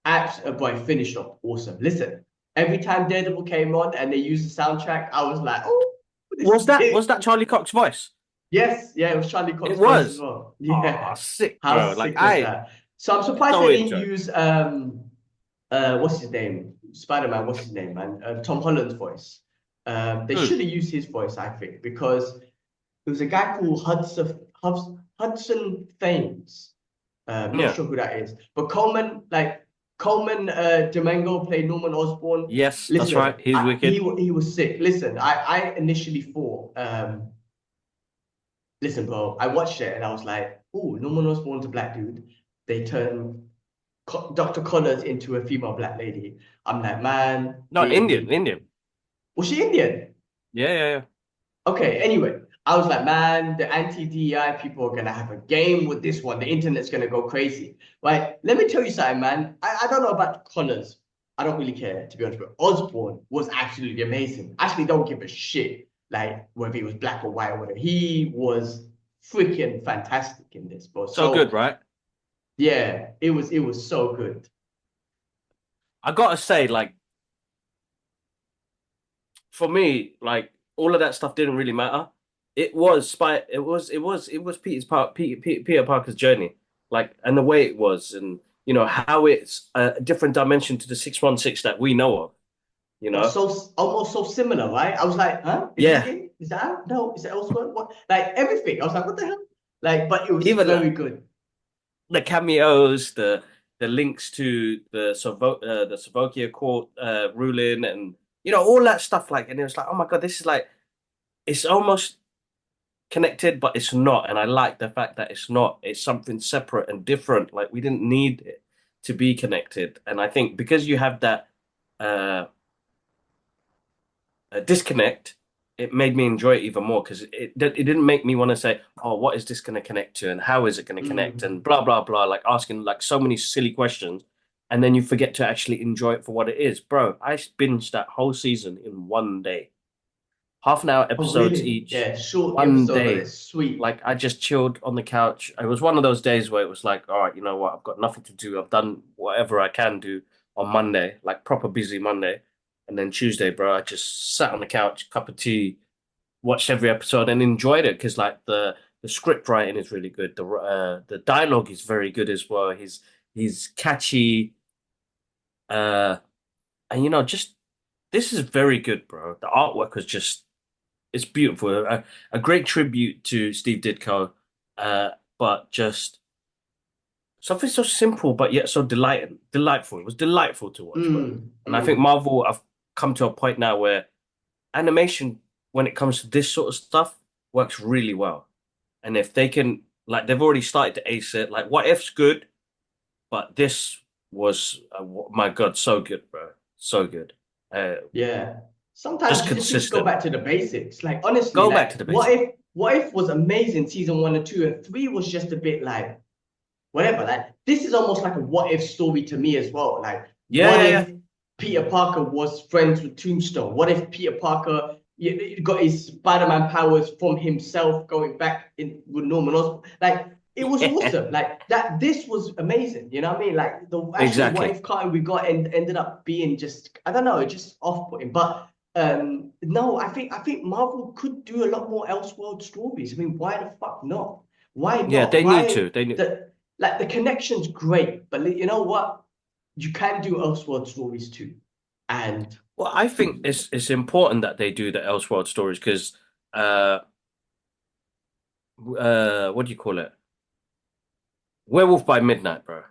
Boy, finished off awesome. Listen, every time Daredevil came on and they used the soundtrack, I was like, oh, this Was is that it. was that Charlie Cox's voice? Yes, yeah, it was Charlie It Cox's voice as was. well. Oh, Yeah, sick, how bro. Like sick was I that? So I'm surprised so they didn't enjoyed. use what's his name? Spider-Man, what's his name, man? Tom Holland's voice. They Mm, should have used his voice, I think, because there was a guy called Hudson Thames. Not yeah. sure who that is, but Coleman Domingo played Norman Osborn. Yes, that's Listen, right. He's wicked. he was sick. Listen, I initially thought, listen, bro, I watched it and I was like, oh, Norman Osborn's a black dude. They turned Dr. Connors into a female black lady. I'm like, man, No, Indian. was she Indian? Yeah, yeah, yeah. Okay, anyway, I was like, man, the anti-DEI people are gonna have a game with this one. The internet's gonna go crazy. Right? Let me tell you something, man. I don't know about Connors. I don't really care, to be honest, but Osborne was absolutely amazing. Actually, don't give a shit, like whether he was black or white or whatever. He was freaking fantastic in this, bro. So good, So right? yeah, it was so good. I gotta say, like, for me, like all of that stuff didn't really matter. It was Peter Parker's journey, like, and the way it was, and how it's a different dimension to the 616 that we know of. You But know, so almost so similar, right? I was like, huh? Is this yeah. game? Is that out? No, is it elsewhere? What? Like everything. I was like, what the hell? Like, but it was Even very good. the cameos, the the links to the Slovakia court ruling, and all that stuff. Like, and it was like, oh my God, this is like it's almost connected, but it's not. And I like the fact that it's not. It's something separate and different. Like we didn't need it to be connected. And I think because you have that uh, disconnect, it made me enjoy it even more because it didn't make me want to say, oh, what is this going to connect to, and how is it going to connect, Mm. and blah blah blah, like asking like so many silly questions, and then you forget to actually enjoy it for what it is, bro. I binged that whole season in one day, half an hour Oh, episodes really? each, Yeah, short one episode, but day. it's sweet. Like I just chilled on the couch. It was one of those days where it was like, all right, you know what? I've got nothing to do. I've done whatever I can do on Monday, like proper busy Monday. And then Tuesday, bro, I just sat on the couch, cup of tea, watched every episode and enjoyed it because like the script writing is really good. The dialogue is very good as well. He's catchy. Uh and just this is very good, bro. The artwork was just it's beautiful. A great tribute to Steve Ditko, uh, but just something so simple but yet so delightful. It was delightful to watch, bro. Mm, And I think mm. Marvel have come to a point now where animation, when it comes to this sort of stuff, works really well. And if they can, like, they've already started to ace it. Like, What If's good, but this was, my God, so good, bro. So good. Uh, Yeah. Sometimes just you just need to go consistent. back to the basics. Like honestly, Go back to like the basics. what if was amazing season 1 and 2, and 3 was just a bit like whatever. Like this is almost like a what if story to me as well. Like Yeah, what yeah, yeah. if Peter Parker was friends with Tombstone? What if Peter Parker got his Spider-Man powers from himself going back in with Norman Osborn? Like it was Yeah, awesome. Like that this was amazing. You know what I mean? Like the actual what exactly. if Carter we got and ended up being just I don't know, just off-putting. But no, I think Marvel could do a lot more Elseworld stories. I mean, why the fuck not? Why Yeah, not? they need Why to. They need. the like the connection's great, but you know what? You can do Elseworld stories too. And Well, I think it's important that they do the Elseworld stories because uh what do you call it? Werewolf by Midnight, bro.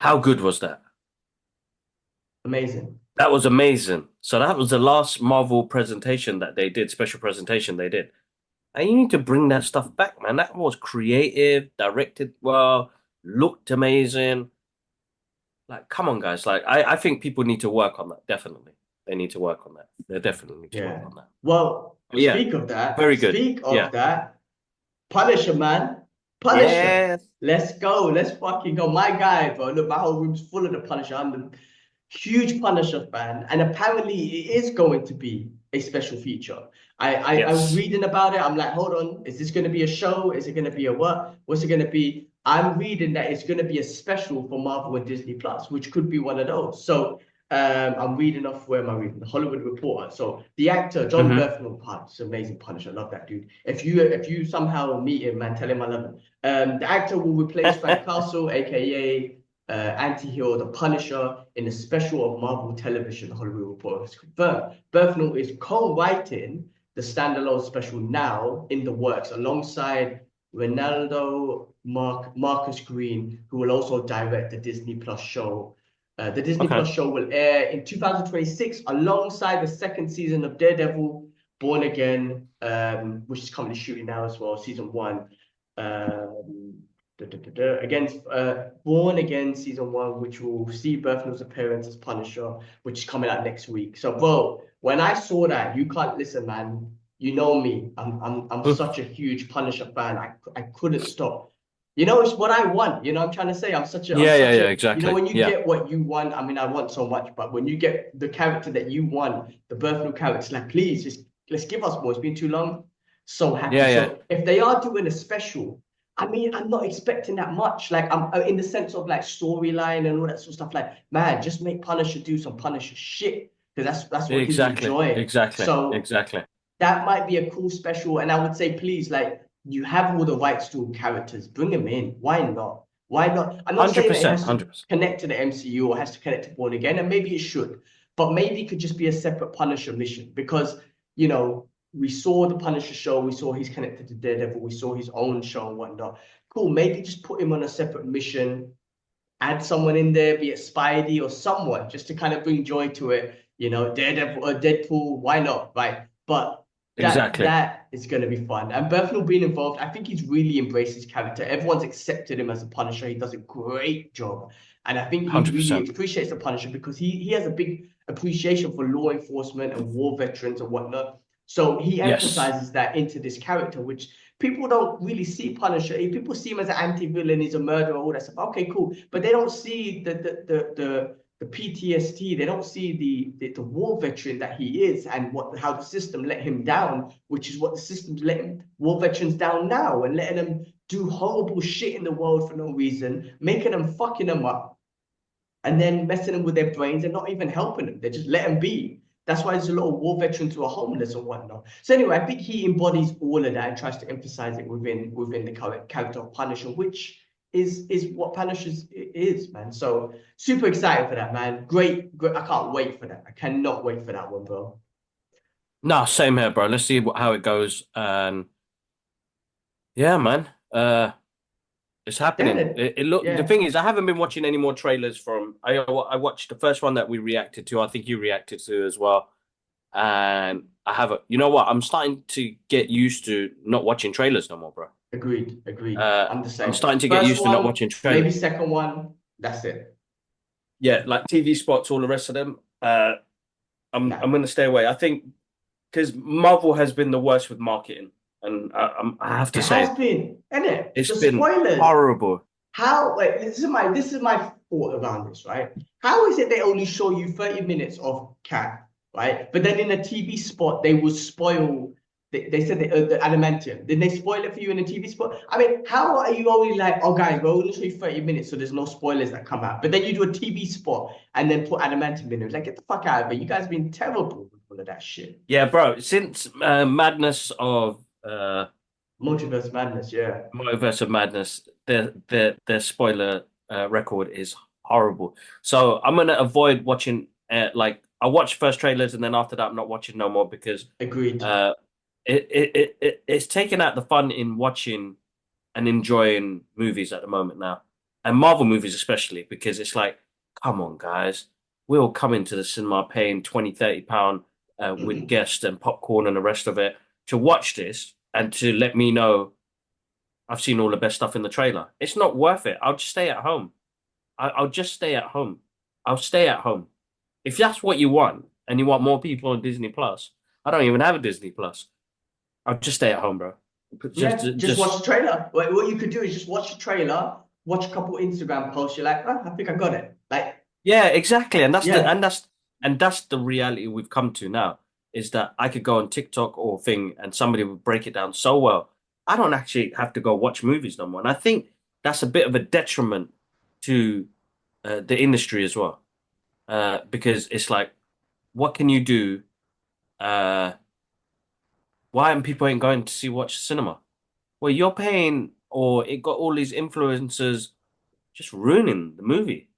How good was that? amazing. That was amazing. So that was the last Marvel presentation that they did, special presentation they did. And you need to bring that stuff back, man. That was creative, directed well, looked amazing. Like, come on, guys. Like, I think people need to work on that. Definitely. They need to work on that. They definitely need to work Yeah. on that. Well, But yeah, very good. speak of Yeah. that, Punisher, man. Punisher. Yes. Let's go. Let's fucking go. My guy, bro. Look, my whole room's full of the Punisher. I'm the huge Punisher fan. And apparently it is going to be a special feature. I was Yes. reading about it. I'm like, hold on, is this going to be a show? Is it going to be a what? What's it going to be? I'm reading that it's going to be a special for Marvel and Disney Plus, which could be one of those. So I'm reading off where am I reading? The Hollywood Reporter. So the actor John Hmm. Bernthal, it's amazing Punisher. I love that dude. If you somehow meet him, man, tell him I love him. The actor will replace Frank Castle, aka anti-hero The Punisher, in a special of Marvel Television. The Hollywood Reporter has confirmed. Bernthal is co-writing the standalone special now in the works alongside Marcus Green, who will also direct the Disney Plus show. The Disney Okay. Plus show will air in 2026 alongside the second season of Daredevil Born Again, which is currently shooting now as well, season 1. Um, Again, Born Again season 1, which will see Berthnall's appearance as Punisher, which is coming out next week. So, bro, when I saw that, you can't listen, man. You know me. I'm such a huge Punisher fan. I couldn't stop. It's what I want. I'm trying to say I'm Yeah, yeah, such yeah, a exactly. when you Yeah. get what you want. I mean, I want so much, but when you get the character that you want, the Berthnall character, it's like, please, just let's give us more. It's been too long. So happy. Yeah, yeah. So if they are doing a special, I mean, I'm not expecting that much. Like, I'm in the sense of like storyline and all that sort of stuff. Like, man, just make Punisher do some Punisher shit because that's what gives you Exactly. joy. Exactly. So Exactly. that might be a cool special. And I would say, please, like, you have all the rights to characters, bring them in. Why not? Why not? I'm not saying that it 100%. has to 100%. connect to the MCU or has to connect to Born Again, and maybe it should, but maybe it could just be a separate Punisher mission because, we saw the Punisher show, we saw he's connected to Daredevil, we saw his own show and whatnot. Cool, maybe just put him on a separate mission. add someone in there, be it Spidey or someone, just to kind of bring joy to it. You know, Daredevil or Deadpool, why not, right? But Exactly. that is going to be fun. And Bernthal being involved, I think he's really embraced his character. Everyone's accepted him as a Punisher. He does a great job, and I think he really 100%. appreciates the Punisher because he has a big appreciation for law enforcement and war veterans and whatnot. So he Yes. emphasizes that into this character, which people don't really see Punisher. People see him as an anti-villain, he's a murderer, all that stuff. Okay, cool. But they don't see the PTSD. They don't see the war veteran that he is and what how the system let him down, which is what the system's letting war veterans down now and letting them do horrible shit in the world for no reason, making them fucking them up and then messing them with their brains and not even helping them. They just let them be. That's why there's a lot of war veterans who are homeless and whatnot. So anyway, I think he embodies all of that and tries to emphasize it within the character of Punisher, which is what Punisher is, man. So super excited for that, man. Great. I can't wait for that. I cannot wait for that one, bro. No, same here, bro. Let's see how it goes. And yeah, man. It's Yeah, happening. It look. The yeah. thing is, I haven't been watching any more trailers from. I watched the first one that we reacted to. I think you reacted to as well. And I haven't. You know what? I'm starting to get used to not watching trailers no more, bro. Agreed. I'm the I'm same. starting to get First used to not one, watching maybe trailers. second one. That's it. Yeah, like TV spots, all the rest of them. I'm Nah. gonna stay away. I think because Marvel has been the worst with marketing, and I have It to has say been, isn't it? it's The been spoilers. horrible. How, wait, this is my thought around this, right? How is it they only show you 30 minutes of Cat, right? But then in a TV spot, they will spoil, they said the adamantium. Did they spoil it for you in a TV spot? I mean, how are you only like, oh guys, we're only show you 30 minutes, so there's no spoilers that come out. But then you do a TV spot and then put adamantium in it. Like, get the fuck out of it. You guys have been terrible with all of that shit. Yeah, bro. Since Madness of Multiverse Madness, yeah. Multiverse of Madness, their spoiler record is horrible. So I'm gonna avoid watching. Like I watch first trailers and then after that I'm not watching no more because Agreed. uh, it's taken out the fun in watching and enjoying movies at the moment now, and Marvel movies especially because it's like, come on, guys, we're all coming to the cinema paying 20, 30 pound with guests and popcorn and the rest of it to watch this and to let me know I've seen all the best stuff in the trailer. It's not worth it. I'll just stay at home. I'll just stay at home. I'll stay at home. If that's what you want and you want more people on Disney Plus, I don't even have a Disney Plus. I'll just stay at home, bro. Yeah, just watch Just the trailer. What you could do is just watch the trailer, watch a couple Instagram posts. You're like, oh, I think I got it. Like, yeah, exactly. And yeah, that's the reality we've come to now is that I could go on TikTok or thing and somebody would break it down so well. I don't actually have to go watch movies no more. And I think that's a bit of a detriment to the industry as well. Because it's like, what can you do? Uh, why aren't people ain't going to see watch cinema? Well, you're paying, or it got all these influencers just ruining the movie,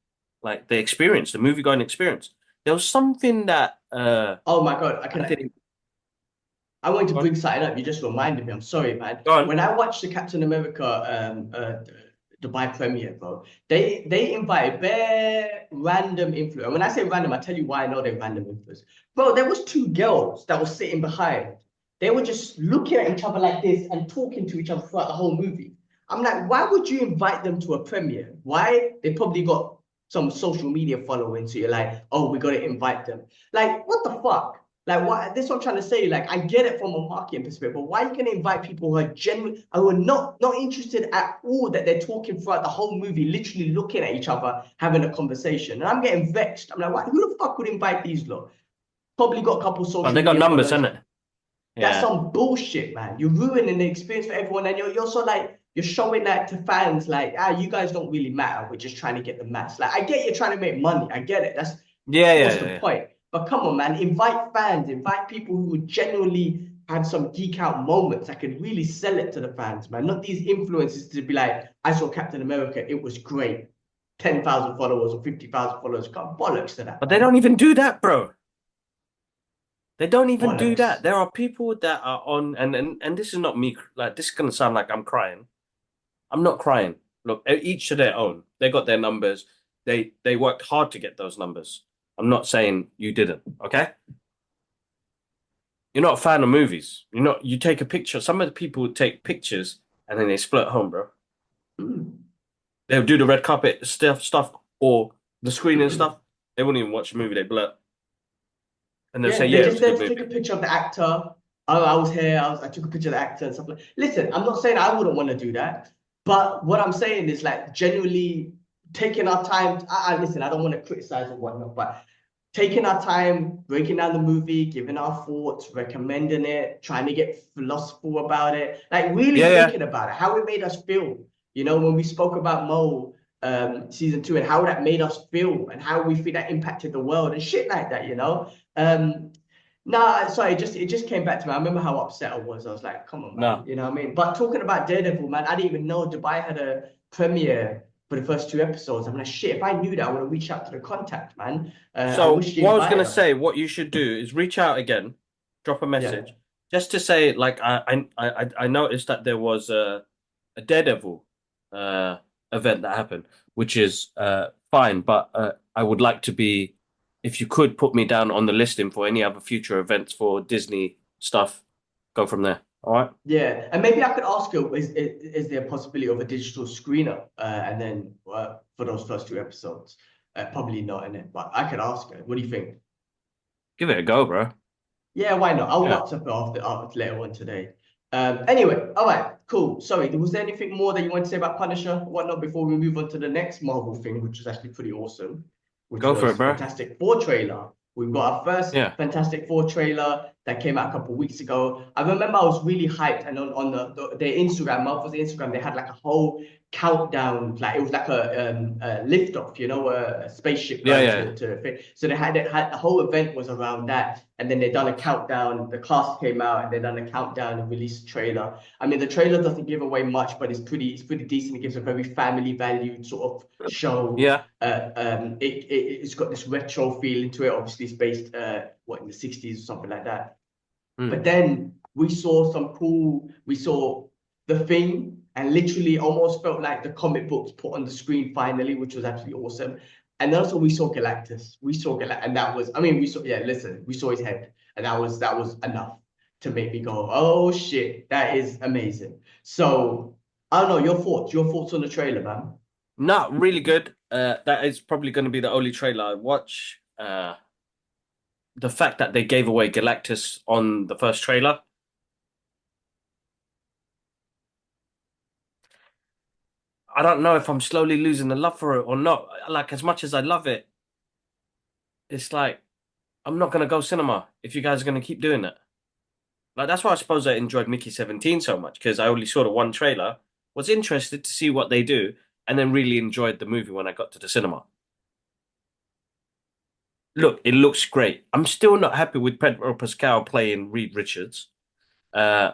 like the experience, the movie going experience. There was something that oh my God, I think. I wanted to Go on. bring something up. You just reminded me. I'm sorry, man. Go on. When I watched the Captain America Dubai premiere, bro, they invited bare random influencers. When I say random, I tell you why I know they're random influencers. Bro, there was two girls that were sitting behind. They were just looking at each other like this and talking to each other throughout the whole movie. I'm like, why would you invite them to a premiere? Why? They probably got some social media following, so you're like, oh, we gotta invite them. Like, what the fuck? Like what this is what I'm trying to say. Like I get it from a marketing perspective, but why are you going to invite people who are genuine, who are not interested at all that they're talking throughout the whole movie, literally looking at each other, having a conversation? And I'm getting vexed. I'm like, why, who the fuck would invite these lot? Probably got a couple But social they got media numbers, followers. isn't it? That's Yeah. some bullshit, man. You're ruining the experience for everyone, and you're so like you're showing that to fans, like you guys don't really matter. We're just trying to get the mass. Like I get you're trying to make money. I get it. That's Yeah, yeah, what's the yeah, yeah. point. But come on, man, invite fans, invite people who would genuinely have some geek out moments that could really sell it to the fans, man. Not these influencers to be like, I saw Captain America, it was great. 10,000 followers or 50,000 followers. Got bollocks to that, But they man. don't even do that, bro. They don't even do that. Bollocks. There are people that are on, and this is not me. Like this is gonna sound like I'm crying. I'm not crying. Look, each to their own. They got their numbers. They worked hard to get those numbers. I'm not saying you didn't, okay? You're not a fan of movies. You take a picture. Some of the people take pictures and then they split home, bro. Mm. They'll do the red carpet stuff or the screening stuff. They wouldn't even watch the movie, they blurt. And they'll say, Yeah, yeah, they it just was a there good to take movie. a picture of the actor. Oh, I was here. I took a picture of the actor and stuff like. Listen, I'm not saying I wouldn't want to do that, but what I'm saying is like genuinely taking our time. Listen, I don't want to criticize or whatnot, but taking our time, breaking down the movie, giving our thoughts, recommending it, trying to get philosophical about it, like really Yeah, yeah. thinking about it, how it made us feel. You know, when we spoke about Mo season 2 and how that made us feel and how we feel that impacted the world and shit like that, you know. Um, no, sorry, it just came back to me. I remember how upset I was. I was like, come on, man, No. you know what I mean? But talking about Daredevil, man, I didn't even know Dubai had a premiere for the first 2 episodes. I'm like, shit, if I knew that, I would have reached out to the contact, man. I So wish you what I was gonna invited us. say, what you should do is reach out again, drop a Yeah. message, just to say, like I noticed that there was a Daredevil uh event that happened, which is fine, but I would like to be, if you could put me down on the listing for any other future events for Disney stuff, go from there. All right? Yeah, and maybe I could ask her, is there a possibility of a digital screener? And then for those first 2 episodes, probably not in it, but I could ask her. What do you think? Give it a go, bro. Yeah, why not? I'll Yeah. WhatsApp her after later on today. Anyway, all right, cool. Sorry, was there anything more that you want to say about Punisher, whatnot, before we move on to the next Marvel thing, which was actually pretty awesome, which Go for it, was bro. Fantastic Four trailer. We've got our first Yeah. Fantastic Four trailer that came out a couple of weeks ago. I remember I was really hyped, and on their Instagram, Marvel's Instagram, they had like a whole countdown, like it was like a lift off, you know, a spaceship Yeah, going yeah. to. So they had the whole event was around that, and then they done a countdown. The cast came out, and they done a countdown and released a trailer. I mean, the trailer doesn't give away much, but it's pretty decent. It gives a very family valued sort of show. Yeah. It's got this retro feel into it. Obviously, it's based what in the 60s or something like that. Hmm. But then we saw the thing and literally almost felt like the comic books put on the screen finally, which was absolutely awesome. And then also we saw Galactus. We saw Galactus, and that was, I mean, we saw his head, and that was enough to make me go, oh shit, that is amazing. So I don't know, your thoughts on the trailer, man. Not really good. That is probably going to be the only trailer I watch. The fact that they gave away Galactus on the first trailer, I don't know if I'm slowly losing the love for it or not. Like, as much as I love it, it's like I'm not going to go cinema if you guys are going to keep doing it. Like, that's why I suppose I enjoyed Mickey 17 so much, because I only saw the one trailer, was interested to see what they do, and then really enjoyed the movie when I got to the cinema. Look, it looks great. I'm still not happy with Pedro Pascal playing Reed Richards. Uh,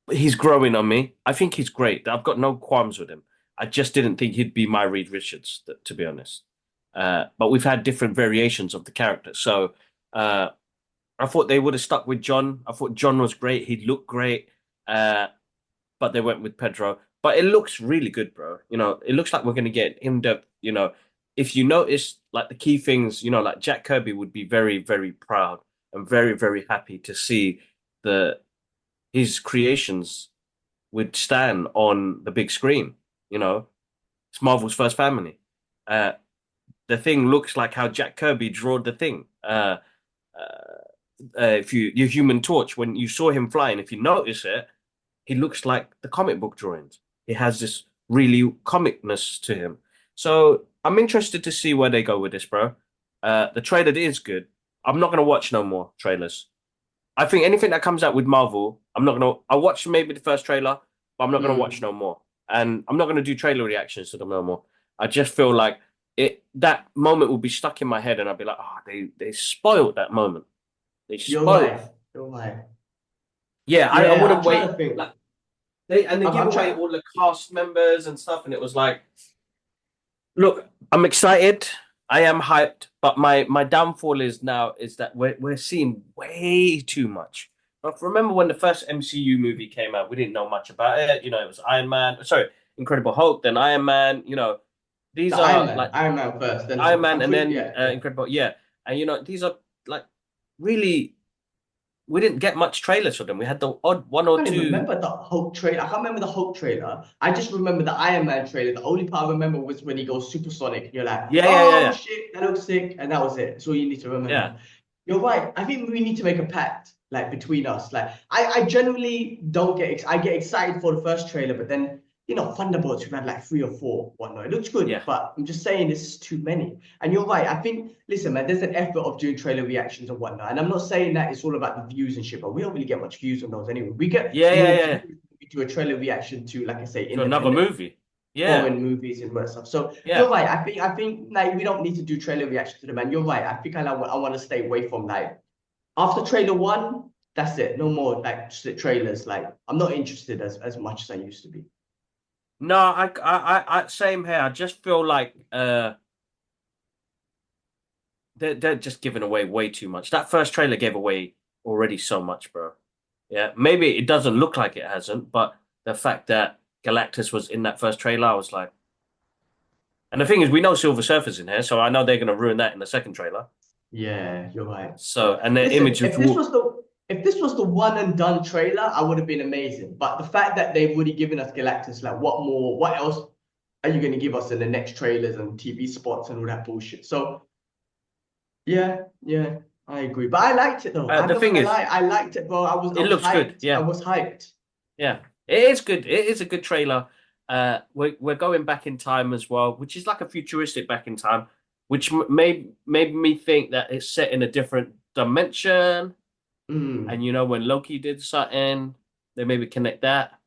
he's growing on me. I think he's great. I've got no qualms with him. I just didn't think he'd be my Reed Richards, to be honest. But we've had different variations of the character. So I thought they would have stuck with John. I thought John was great. He looked great. Uh, but they went with Pedro. But it looks really good, bro. It looks like we're going to get in-depth, if you notice, like the key things, like Jack Kirby would be very, very proud and very, very happy to see the his creations would stand on the big screen. You know, it's Marvel's first family. Uh, the thing looks like how Jack Kirby drew the thing. If your Human Torch, when you saw him flying, if you notice it, he looks like the comic book drawings. He has this really comicness to him. So I'm interested to see where they go with this, bro. The trailer is good. I'm not gonna watch no more trailers. I think anything that comes out with Marvel, I'm not gonna. I'll watch maybe the first trailer, but I'm not gonna watch Mm. no more. And I'm not gonna do trailer reactions to them no more. I just feel like that moment will be stuck in my head, and I'll be like, oh, they spoiled that moment. They You're spoiled. right. You're right. Yeah, I Yeah, wouldn't I'm trying wait. to think. Like they give I'm away trying. all the cast members and stuff, and it was like, look, I'm excited. I am hyped, but my downfall is now is that we're seeing way too much. Like, remember when the first MCU movie came out, we didn't know much about it. It was Iron Man. Sorry, Incredible Hulk, then Iron Man. The These Iron are Man, like Iron Man first, then Iron Hulk. Man, I'm and pretty, then yeah, yeah. Incredible. Yeah, and these are like really. We didn't get much trailers for them. We had the odd one I or can't even two. remember the Hulk trailer. I can't remember the Hulk trailer. I just remember the Iron Man trailer. The only part I remember was when he goes supersonic. And you're like, Yeah, yeah, yeah, oh yeah, shit, that looks sick. And that was it. That's all you need to yeah, remember. You're right. I think we need to make a pact, like between us. Like I generally don't I get excited for the first trailer, but then Thunderbolts, we've had like three or four, whatnot. It looks good, yeah, but I'm just saying this is too many. And you're right. I think, listen, man, there's an effort of doing trailer reactions and whatnot. And I'm not saying that it's all about the views and shit, but we don't really get much views on those anyway. We get yeah, yeah, more yeah, views yeah. when we do a trailer reaction to, like I say, To another independent movie. Yeah, foreign movies and stuff. So you're yeah. right. I think like we don't need to do trailer reaction to them. And you're right. I think I want to stay away from like after trailer one, that's it. No more like trailers. Like I'm not interested as much as I used to be. No, same here. I just feel like they're just giving away way too much. That first trailer gave away already so much, bro. Yeah, maybe it doesn't look like it hasn't, but the fact that Galactus was in that first trailer, I was like, and the thing is, we know Silver Surfer's in here, so I know they're gonna ruin that in the second trailer. Yeah, you're right. So, Yeah. and their Listen, image of Wolf, if this was the one and done trailer, I would have been amazing. But the fact that they've already given us Galactus, like what more, what else are you going to give us in the next trailers and TV spots and all that bullshit? So yeah, yeah, I agree. But I liked it though. I'm the not thing gonna is, lie, I liked it, bro. I it was looks good. hyped. I Yeah, was hyped. yeah, it is good. It is a good trailer. We're going back in time as well, which is like a futuristic back in time, which made me think that it's set in a different dimension. And Mm. when Loki did something, they maybe connect that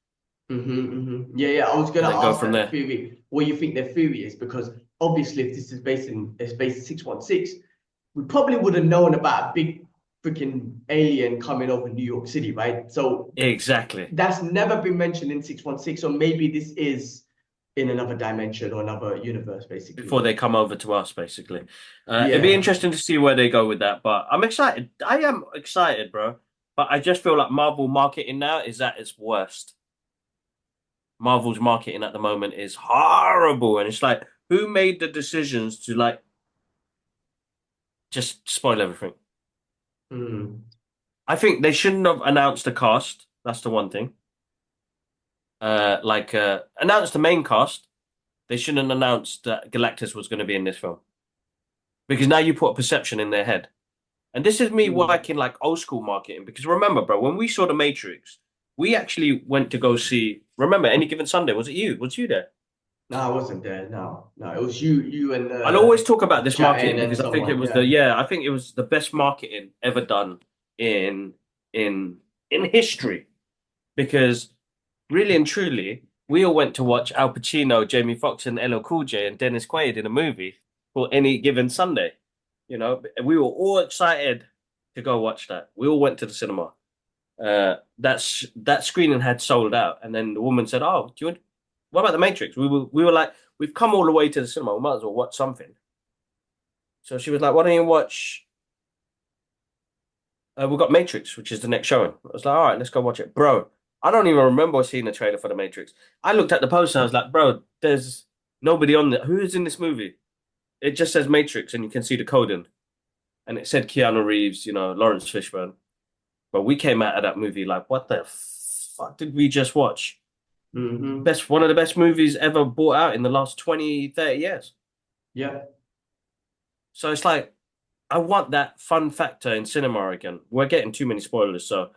Yeah, yeah. I was and gonna then go ask from that there. theory. What you think their theory is? Because obviously, if this is based in 616, we probably would have known about a big freaking alien coming over New York City, right? So Exactly. that's never been mentioned in 616. Or maybe this is in another dimension or another universe, basically. Before they come over to us, basically. It'd be Yeah. interesting to see where they go with that. But I'm excited. I am excited, bro. But I just feel like Marvel marketing now is at its worst. Marvel's marketing at the moment is horrible. And it's like, who made the decisions to like just spoil everything? Mm. I think they shouldn't have announced the cast. That's the one thing. Announced the main cast. They shouldn't have announced that Galactus was going to be in this film because now you put a perception in their head. And this is me Mm. working like old school marketing because remember, bro, when we saw The Matrix, we actually went to go see. Remember, any given Sunday, was it you? Was you there? No, I wasn't there. No, no. It was you and I'll always talk about this chatting marketing and because I think it someone. was Yeah. I think it was the best marketing ever done in in in history because really and truly, we all went to watch Al Pacino, Jamie Foxx, and LL Cool J and Dennis Quaid in a movie for any given Sunday. We were all excited to go watch that. We all went to the cinema. That screening had sold out, and then the woman said, "Oh, do you want? What about the Matrix?" We were like, "We've come all the way to the cinema. We might as well watch something." So she was like, "Why don't you watch? We've got Matrix, which is the next showing." I was like, "All right, let's go watch it, bro." I don't even remember seeing the trailer for the Matrix. I looked at the poster and I was like, "Bro, there's nobody on there. Who is in this movie?" It just says Matrix, and you can see the coding, and it said Keanu Reeves, Lawrence Fishburne. But we came out of that movie like, what the fuck did we just watch? Hmm. One of the best movies ever brought out in the last 20, 30 years. Yeah. So it's like, I want that fun factor in cinema again. We're getting too many spoilers, so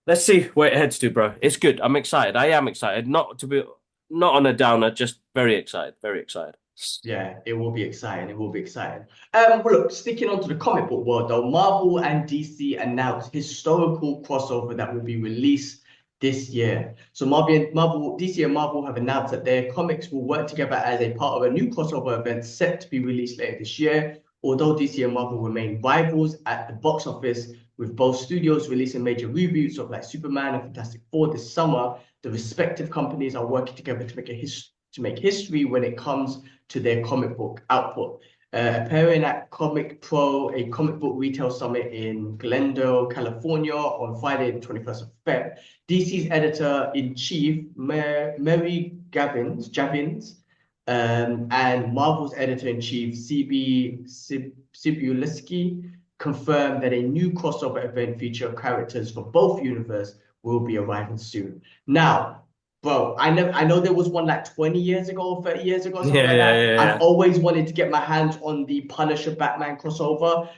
let's see where it heads to, bro. It's good. I'm excited. I am excited. Not on a downer, just very excited. Very excited. Yeah, it will be exciting. It will be exciting. Well, look, sticking on to the comic book world though, Marvel and DC announced historical crossover that will be released this year. So DC and Marvel have announced that their comics will work together as a part of a new crossover event set to be released later this year. Although DC and Marvel remain rivals at the box office, with both studios releasing major reboots of like Superman and Fantastic Four this summer, the respective companies are working together to make history when it comes to their comic book output. appearing at Comic Pro, a comic book retail summit in Glendale, California on Friday, the 21st of Feb. DC's editor-in-chief, Mary Javins, and Marvel's editor-in-chief, CB Cebulski, confirmed that a new crossover event featuring characters from both universes will be arriving soon. Now, bro, I know there was one like 20 years ago or 30 years ago, Yeah, something like yeah, that. yeah, I've yeah. always wanted to get my hands on the Punisher Batman crossover,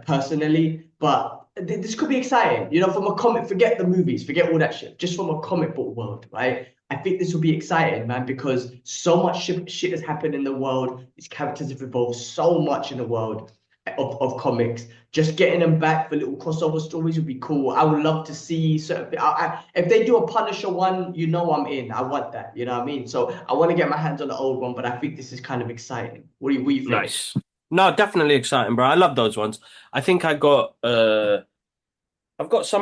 personally, but this could be exciting. You know, from a comic, forget the movies, forget all that shit, just from a comic book world, right? I think this will be exciting, man, because so much shit has happened in the world. These characters have evolved so much in the world of comics. Just getting them back for little crossover stories would be cool. I would love to see certain. If they do a Punisher one, you know I'm in. I want that. You know what I mean? So I want to get my hands on the old one, but I think this is kind of exciting. What do you think? Nice. No, definitely exciting, bro. I love those ones. I think I've got some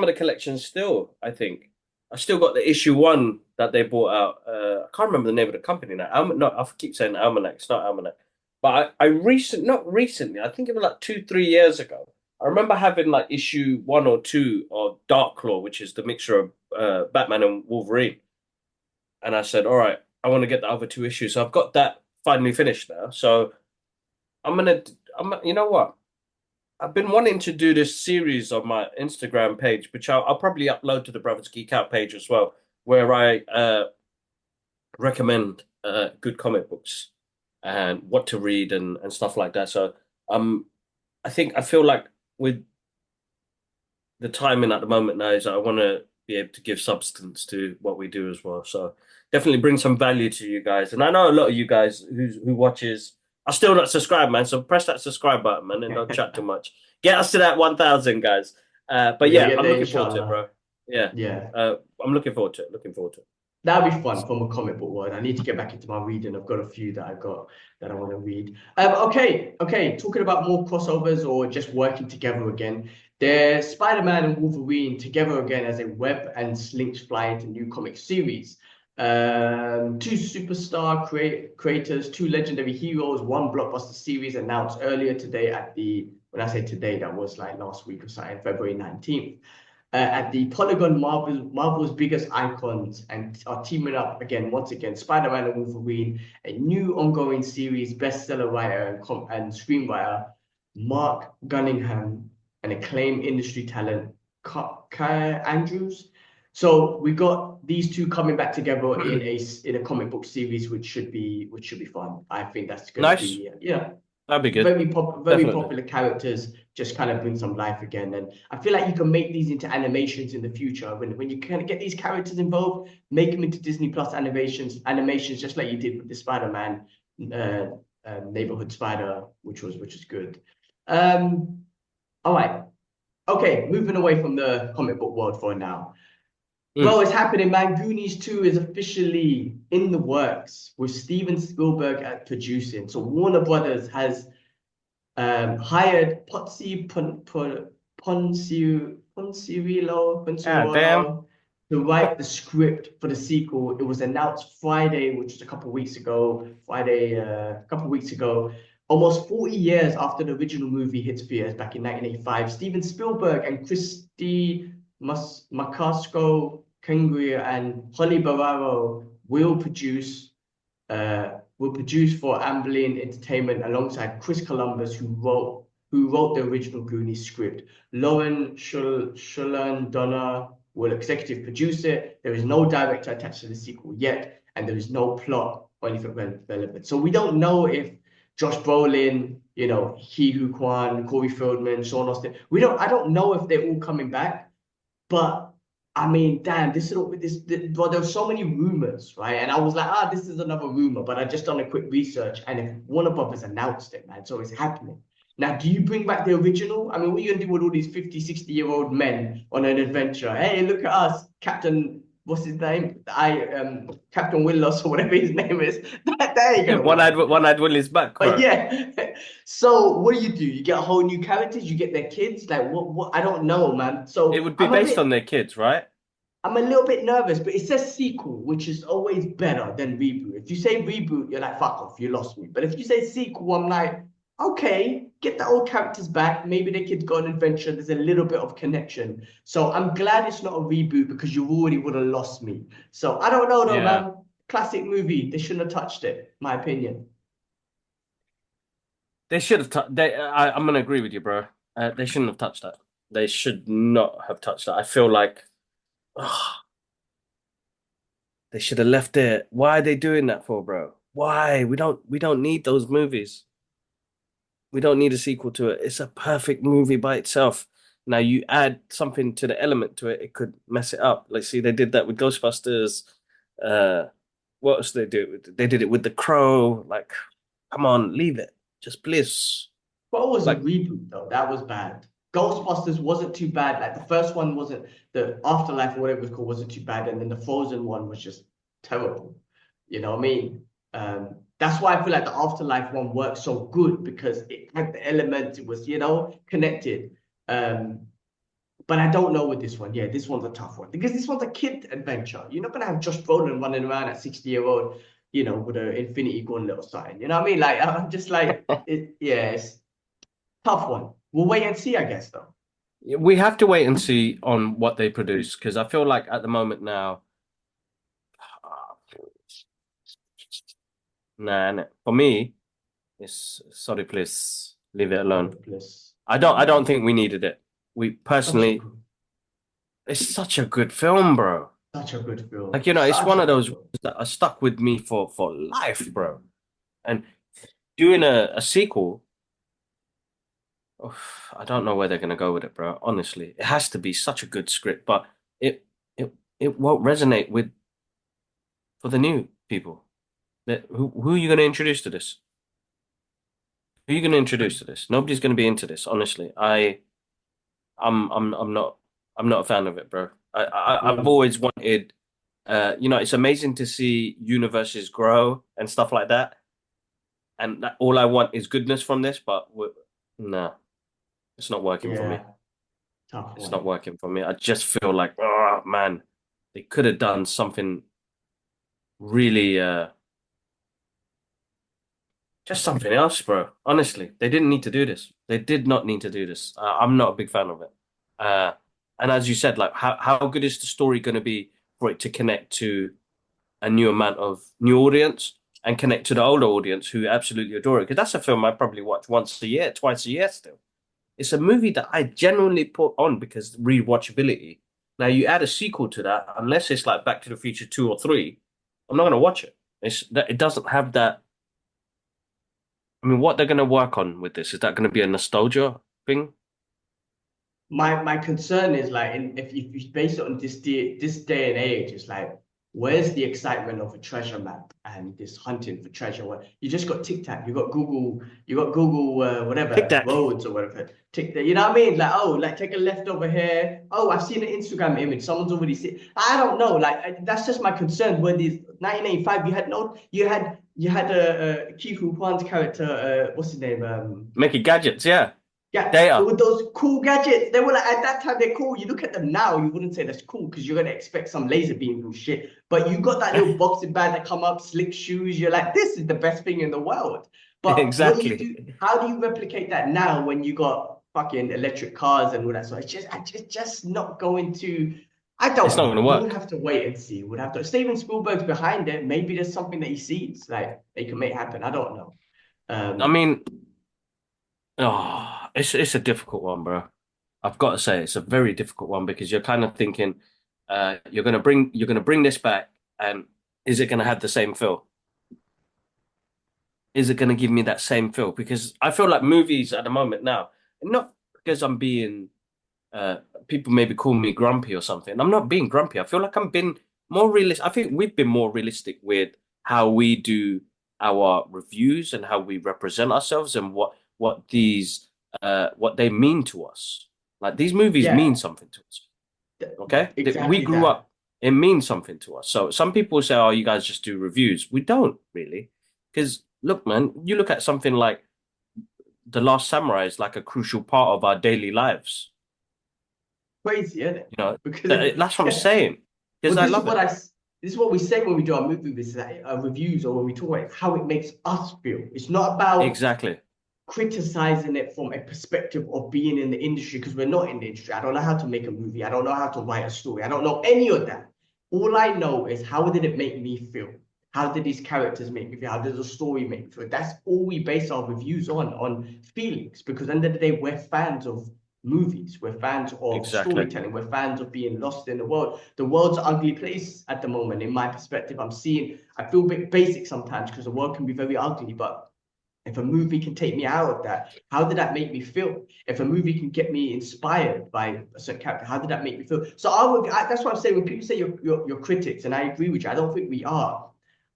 of the collections still, I think. I still got the issue one that they brought out. I can't remember the name of the company now. No, I keep saying Almanac. It's not Almanac. But not recently, I think it was like 2, 3 years ago. I remember having like issue one or two of Dark Claw, which is the mixture of Batman and Wolverine. And I said, all right, I want to get the other two issues. So I've got that finally finished now. So I'm gonna, you know what? I've been wanting to do this series on my Instagram page, which I'll probably upload to the Brothers Geek Out page as well, where I recommend good comic books and what to read and stuff like that. So I feel like with the timing at the moment now is I want to be able to give substance to what we do as well. So definitely bring some value to you guys. And I know a lot of you guys who watches are still not subscribed, man. So press that subscribe button, man, and don't chat too much. Get us to that 1,000, guys. But We're gonna yeah, get I'm there, looking forward to it, inshallah. bro. Yeah, Yeah. I'm looking forward to it. Looking forward to it. That'll be fun from a comic book world. I need to get back into my reading. I've got a few that I got that I want to read. Okay. Talking about more crossovers or just working together again. There's Spider-Man and Wolverine together again as a web and Slinks fly into new comic series. Two superstar creators, two legendary heroes, one blockbuster series announced earlier today when I say today, that was like last week or something, February 19th. At the Polygon Marvel's biggest icons and are teaming up again, once again, Spider-Man and Wolverine, a new ongoing series, bestseller writer and screenwriter, Mark Gunningham, and acclaimed industry talent, Kaya Andrews. So we got these two coming back together in a comic book series, which should be fun. I think that's going to Nice. be That'd be good. very Definitely. popular characters, just kind of bring some life again. And I feel like you can make these into animations in the future. When you kind of get these characters involved, make them into Disney Plus animations just like you did with the Spider-Man uh, Neighborhood Spider, which was good. Um, all right, okay, moving away from the comic book world for now. Mm. Bro, it's happening, man. Goonies 2 is officially in the works with Steven Spielberg at producing. So Warner Brothers has hired Ah, damn. Poncirillo to write the script for the sequel. It was announced Friday, which was a couple of weeks ago. Almost 40 years after the original movie hit theaters back in 1985. Steven Spielberg and Christy Macasko Kengria and Holly Barraro will produce for Amblin Entertainment alongside Chris Columbus, who wrote the original Goonies script. Lauren Shulan Donna will executive produce it. There is no director attached to the sequel yet, and there is no plot or anything relevant. So we don't know if Josh Brolin, Ke Huy Quan, Corey Feldman, Sean Austin. I don't know if they're all coming back, but I mean, damn, well, there were so many rumors, right? And I was like, this is another rumor, but I just done a quick research, and if Warner Brothers announced it, man, so it's happening. Now, do you bring back the original? I mean, what are you gonna do with all these 50, 60-year-old men on an adventure? Hey, look at us, Captain, what's his name? Captain Willos or whatever his name is. That ain't gonna One-eyed, work. one-eyed Willie's back, But bro. yeah, so what do? You get a whole new characters, you get their kids. Like what? I don't know, man. It So would be based on their kids, right? I'm a little bit nervous, but it says sequel, which is always better than reboot. If you say reboot, you're like, fuck off, you lost me. But if you say sequel, I'm like, okay, get the old characters back. Maybe they could go on an adventure. There's a little bit of connection. So I'm glad it's not a reboot because you already would have lost me. So I don't know though, Yeah, man. Classic movie. They shouldn't have touched it, my opinion. they should have. I'm gonna agree with you, bro. They shouldn't have touched that. They should not have touched that. I feel like they should have left it. Why are they doing that for, bro? Why? We don't need those movies. We don't need a sequel to it. It's a perfect movie by itself. Now you add something to the element to it, it could mess it up. Like, see, they did that with Ghostbusters. Uh, what else did they do? They did it with The Crow. Like, come on, leave it. Just please. What was a Like, reboot though? That was bad. Ghostbusters wasn't too bad. Like the first one wasn't the Afterlife or whatever it was called wasn't too bad, and then the Frozen one was just terrible. You know what I mean? That's why I feel like the Afterlife one worked so good because it had the elements. It was connected. Um, but I don't know with this one. Yeah, this one's a tough one because this one's a kid adventure. You're not gonna have Josh Brolin running around at 60-year-old, with an Infinity Gauntlet or something. You know what I mean? Like I'm just like it. Yeah, it's tough one. We'll wait and see, I guess, though. we have to wait and see on what they produce because I feel like at the moment now, nah, for me, it's sorry, please leave it alone. Hopeless. I don't think we needed it. We Such a personally, good, it's such a good film, bro. such a good Like, film. it's Such one a of good those film. that are stuck with me for life, bro. And doing a sequel, I don't know where they're gonna go with it, bro. Honestly, it has to be such a good script, but it it it won't resonate with for the new people. Who are you gonna introduce to this? Who are you gonna introduce to this? Nobody's gonna be into this, honestly. I'm not a fan of it, bro. I've Mm. always wanted, it's amazing to see universes grow and stuff like that. And all I want is goodness from this, but no, it's not working for me. Yeah, tough It's not one. working for me. I just feel like, oh man, they could have done something really, just something else, bro. Honestly, they didn't need to do this. They did not need to do this. I'm not a big fan of it. Uh, and as you said, like, how good is the story going to be for it to connect to a new amount of new audience and connect to the older audience who absolutely adore it? Because that's a film I probably watch once a year, twice a year still. It's a movie that I genuinely put on because rewatchability. Now you add a sequel to that, unless it's like Back to the Future 2 or 3, I'm not going to watch it. It's that it doesn't have that. I mean, what they're going to work on with this, is that going to be a nostalgia thing? My concern is like, if you base it on this day and age, it's like, where's the excitement of a treasure map and this hunting for treasure? Where you just got TikTok, you got Google, Tic whatever Tac. roads or whatever. TikTok, you know what I mean? Like, oh, like take a left over here. Oh, I've seen an Instagram image. Someone's already seen. I don't know. Like, that's just my concern. When these 1985, you had a Kifu Kwan's character. What's his name? Making gadgets, yeah. Yeah, Data. with those cool gadgets, they were like at that time they're cool. You look at them now, you wouldn't say that's cool because you're gonna expect some laser beams and shit. But you got that little boxing bag that come up, slick shoes. You're like, this is the best thing in the world. But what do you Exactly. do? How do you replicate that now when you got fucking electric cars and all that? So it's just not going to. I It's don't not going to know. We would work. have to wait and see. We'd have to. Steven Spielberg's behind it. Maybe there's something that he sees, like they can make happen. I don't know. I Um, mean, it's a difficult one, bro. I've got to say it's a very difficult one because you're kind of thinking, you're gonna bring this back, and is it gonna have the same feel? Is it gonna give me that same feel? Because I feel like movies at the moment now, not because I'm being, uh, people maybe call me grumpy or something. I'm not being grumpy. I feel like I'm being more realistic. I think we've been more realistic with how we do our reviews and how we represent ourselves and what they mean to us. Like, these movies mean yeah, something to us. Okay, we exactly grew that. up. It means something to us. So some people say, "Oh, you guys just do reviews." We don't really, because look, man, you look at something like The Last Samurai is like a crucial part of our daily lives. Crazy, isn't it? You know, Because that's what I'm yeah, saying. Because well, I love it. this is what we say when we do our movie reviews, like, reviews or when we talk about how it makes us feel. It's not about Exactly. criticizing it from a perspective of being in the industry because we're not in the industry. I don't know how to make a movie. I don't know how to write a story. I don't know any of that. All I know is how did it make me feel? How did these characters make me feel? How did the story make me feel? That's all we base our reviews on feelings. Because at the end of the day, we're fans of movies. We're fans of Exactly. storytelling. We're fans of being lost in the world. The world's an ugly place at the moment, in my perspective. I feel a bit basic sometimes because the world can be very ugly, but if a movie can take me out of that, how did that make me feel? If a movie can get me inspired by a certain character, how did that make me feel? So that's what I'm saying. When people say you're critics, and I agree with you, I don't think we are.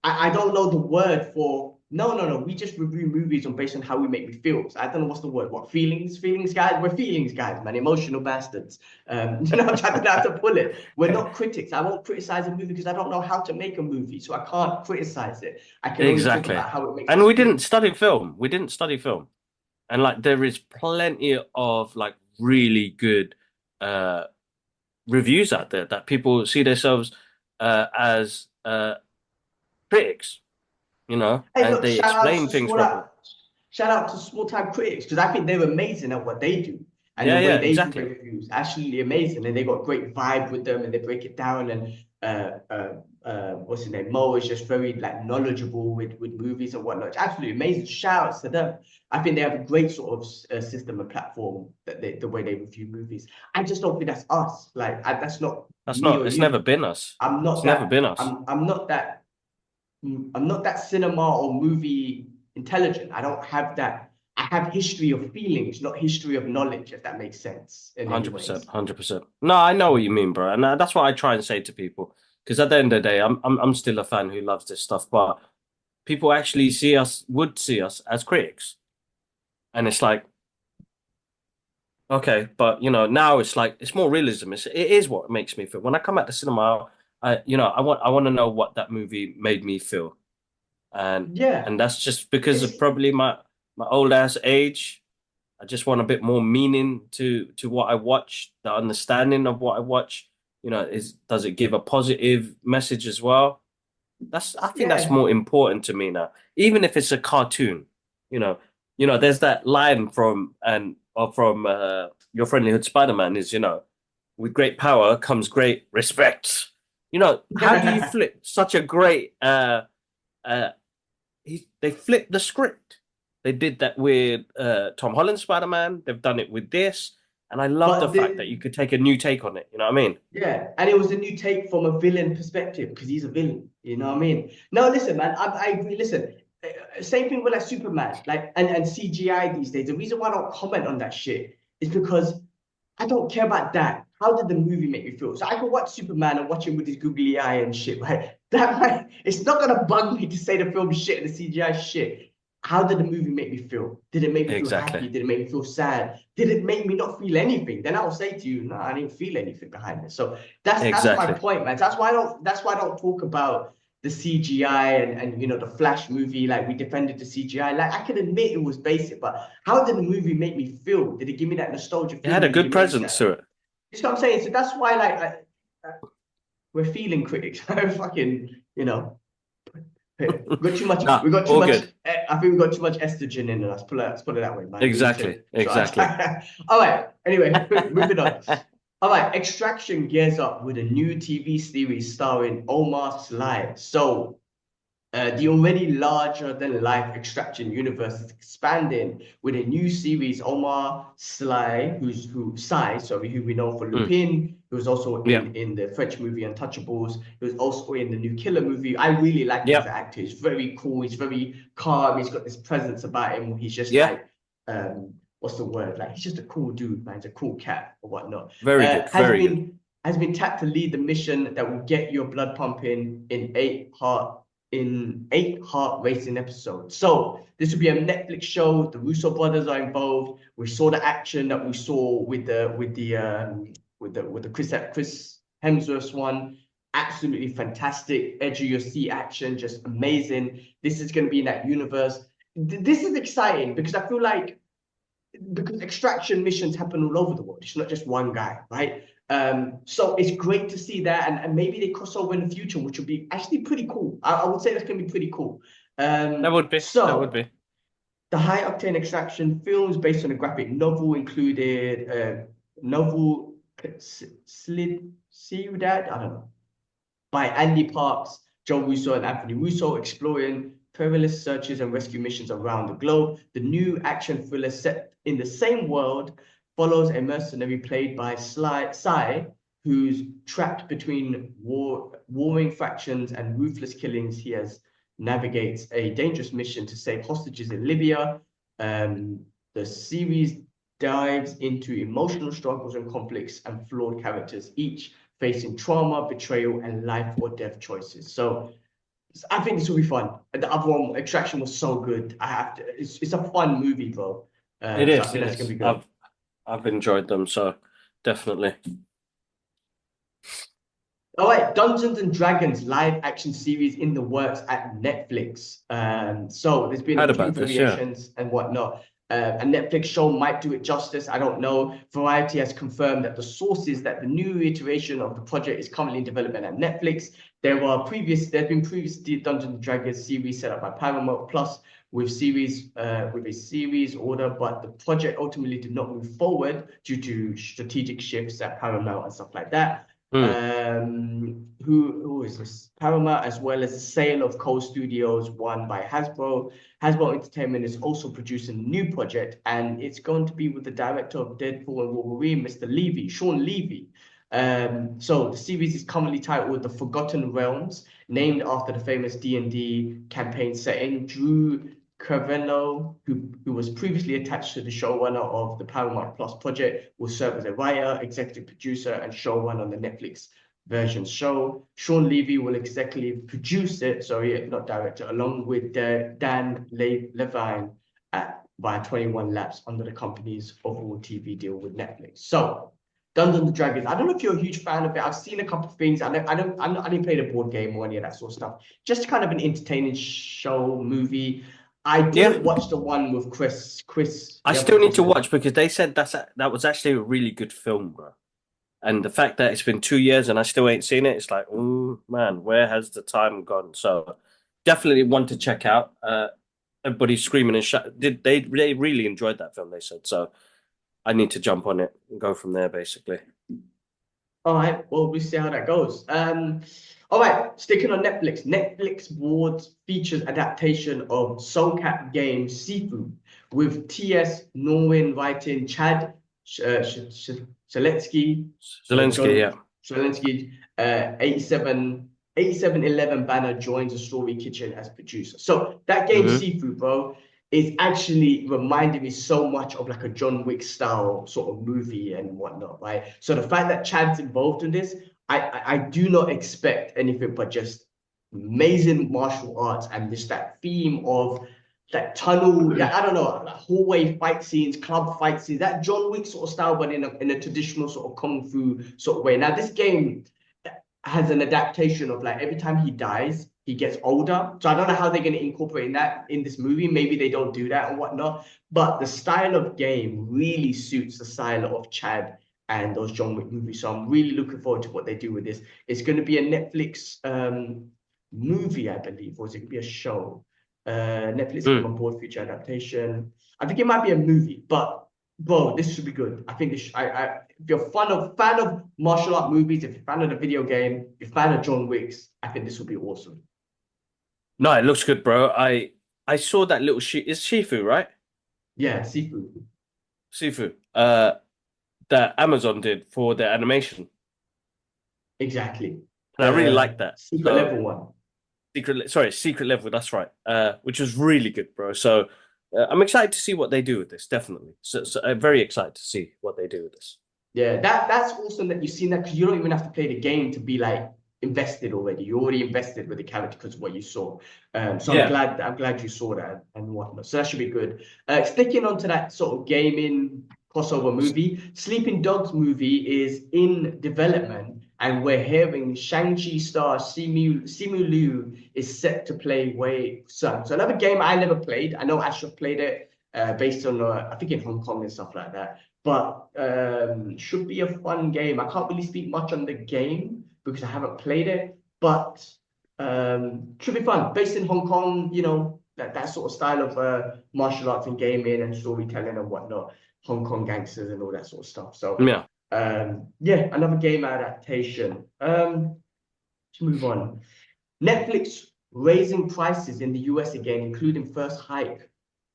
I don't know the word for no. We just review movies on based on how we make me feel. So I don't know what's the word. What feelings? Feelings, guys. We're feelings, guys, man. Emotional bastards. I don't know how to pull it. We're not critics. I won't criticize a movie because I don't know how to make a movie, so I can't criticize it. I can only talk Exactly. about how it makes And us we feel. didn't study film. We didn't study film. And like there is plenty of like really good uh reviews out there that people see themselves as critics, Hey, and look, they explain things properly. shout out to small time critics because I think they're amazing at what they do and the Yeah, way yeah, they do their exactly. reviews. Absolutely amazing, and they got great vibe with them, and they break it down. And what's his name? Mo is just very like knowledgeable with movies and whatnot. It's absolutely amazing. Shout outs to them. I think they have a great sort of system and platform that the way they review movies. I just don't think that's us. Like that's not me or It's never you. been us. I'm not It's never that. been us. I'm not that cinema or movie intelligent. I don't have that. I have history of feelings, not history of knowledge, if that makes sense in any 100%, ways. 100%. No, I know what you mean, bro. And that's what I try and say to people. Because at the end of the day, I'm still a fan who loves this stuff, but people actually would see us as critics. And it's like, okay, but now it's like it's more realism. It is what makes me feel. When I come at the cinema, I want to know what that movie made me feel. And Yeah, and that's just because it's of probably my old ass age. I just want a bit more meaning to what I watch, the understanding of what I watch. Does it give a positive message as well? I think that's yeah. more important to me now. Even if it's a cartoon, you know, there's that line from Your Friendly Hood Spider-Man is, with great power comes great respect. How do you flip such a great uh they flipped the script. They did that with Tom Holland Spider-Man. They've done it with this, and I love the but fact that you could take a new take on it. You know what I mean? yeah, and it was a new take from a villain perspective because he's a villain. You know what I mean? No, listen, man, I agree. Listen, same thing with like Superman, like and CGI these days. The reason why I don't comment on that shit is because I don't care about that. How did the movie make me feel? So I can watch Superman and watch him with his googly eye and shit, right? That might, it's not gonna bug me to say the film shit and the CGI shit. How did the movie make me feel? Did it make me feel Exactly. happy? Did it make me feel sad? Did it make me not feel anything? Then I'll say to you, no, I didn't feel anything behind it. So that's my Exactly. point, man. That's why I don't talk about the CGI and the Flash movie. Like we defended the CGI. Like I can admit it was basic, but how did the movie make me feel? Did it give me that nostalgia It had feeling? a Did it good give me any presence sad? to it. You know what I'm saying? So that's why we're feeling critics. Fucking, we got too much. Nah, We got too all much. good. I think we got too much estrogen in us. Let's put it that way, man. We need Exactly. to. So, Exactly. all right. Anyway, moving on. All right. Extraction gears up with a new TV series starring Omar Sly. So the already larger than life Extraction universe is expanding with a new series. Omar Sly, who we know for Mm. Lupin, who was also Yeah. in the French movie Untouchables. He was also in the new Killer movie. I really like him as Yeah. an actor. He's very cool. He's very calm. He's got this presence about him. He's just Yeah. like, what's the word? Like he's just a cool dude, man. He's a cool cat or whatnot. Very Uh, good. has Very good. been has been tapped to lead the mission that will get your blood pumping in eight heart racing episodes. So this will be a Netflix show. The Russo brothers are involved. We saw the action that we saw with the Chris Hemsworth's one. Absolutely fantastic, edge of your seat action, just amazing. This is going to be in that universe. This is exciting because I feel like because extraction missions happen all over the world. It's not just one guy, right? So it's great to see that, and maybe they cross over in the future, which would be actually pretty cool. I would say that's gonna be pretty cool. That would be. That would So be. The high octane extraction films based on a graphic novel included novel Slid Ciudad, I don't know, by Andy Parks, Joe Russo, and Anthony Russo, exploring perilous searches and rescue missions around the globe. The new action thriller set in the same world follows a mercenary played by Sai, who's trapped between warring factions and ruthless killings. He has navigates a dangerous mission to save hostages in Libya. The series dives into emotional struggles and conflicts and flawed characters, each facing trauma, betrayal, and life or death choices. So I think this will be fun. The other one, Extraction, was so good. I have to. It's a fun movie, bro. It So I is. think It that's gonna is. be good. I've enjoyed them, so definitely. All right, Dungeons and Dragons live action series in the works at Netflix. So there's been a Heard few about this, yeah. variations and whatnot. A Netflix show might do it justice. I don't know. Variety has confirmed that the sources that the new iteration of the project is currently in development at Netflix. There have been previous Dungeons and Dragons series set up by Paramount Plus with a series order, but the project ultimately did not move forward due to strategic shifts at Paramount and stuff like that. Hmm. Who is this? Paramount, as well as the sale of Cole Studios, won by Hasbro. Hasbro Entertainment is also producing a new project, and it's going to be with the director of Deadpool and Wolverine, Mr. Levy, Sean Levy. So the series is currently titled The Forgotten Realms, named after the famous D&D campaign setting. Drew Carvello, who was previously attached to the showrunner of the Paramount Plus project, will serve as a writer, executive producer, and showrunner on the Netflix version show. Sean Levy will executive produce it, sorry, not director, along with Dan Levine via 21 Laps under the company's overall TV deal with Netflix. So, Dungeons and Dragons. I don't know if you're a huge fan of it. I've seen a couple of things. I didn't play the board game or any of that sort of stuff. Just kind of an entertaining show, movie. I Yeah, didn't watch the one with Chris, I the other still need Chris to in it. watch because they said that was actually a really good film, bro. And the fact that it's been 2 years and I still ain't seen it, it's like, oh man, where has the time gone? So definitely one to check out. Everybody's screaming and did they really enjoyed that film, they said. So I need to jump on it and go from there, basically. All right, well, we'll see how that goes. All right, sticking on Netflix. Netflix Boards features adaptation of SoulCat game Seafood with T.S. Norwin writing Chad Shaletsky, Zelensky, John yeah. Shalensky, 8711 banner joins the Story Kitchen as producer. So that game Hmm. Seafood, bro, is actually reminding me so much of like a John Wick style sort of movie and whatnot, right? So the fact that Chad's involved in this, I do not expect anything but just amazing martial arts and just that theme of that tunnel, yeah, I don't know, like hallway fight scenes, club fight scenes, that John Wick sort of style, but in a traditional sort of kung fu sort of way. Now, this game has an adaptation of like every time he dies, he gets older. So I don't know how they're going to incorporate that in this movie. Maybe they don't do that or whatnot. But the style of game really suits the style of Chad and those John Wick movies. So I'm really looking forward to what they do with this. It's going to be a Netflix movie, I believe, or is it going to be a show? Netflix came Mm. on board feature adaptation. I think it might be a movie, but bro, this should be good. I think this. If you're fan of martial art movies, if you're a fan of the video game, if you're a fan of John Wick's, I think this will be awesome. No, it looks good, bro. I saw that little it's Shifu, right? Yeah, seafood. Sifu. That Amazon did for their animation. Exactly. And I really The liked that. secret So level one. Secret Level, that's right. Which was really good, bro. So I'm excited to see what they do with this, definitely. So I'm very excited to see what they do with this. Yeah, that's awesome that you've seen that because you don't even have to play the game to be like invested already. You're already invested with the character because of what you saw. So Yeah. I'm glad you saw that and whatnot. So that should be good. Sticking on to that sort of gaming crossover movie, Sleeping Dogs movie is in development, and we're hearing Shang-Chi star Simu Liu is set to play Wei Sun. So another game I never played. I know Ashraf played it based on I think in Hong Kong and stuff like that. But should be a fun game. I can't really speak much on the game because I haven't played it, but should be fun. Based in Hong Kong, you know, that sort of style of martial arts and gaming and storytelling and whatnot, Hong Kong gangsters and all that sort of stuff. So Yeah. yeah, another game adaptation. Let's move on. Netflix raising prices in the US again, including first hike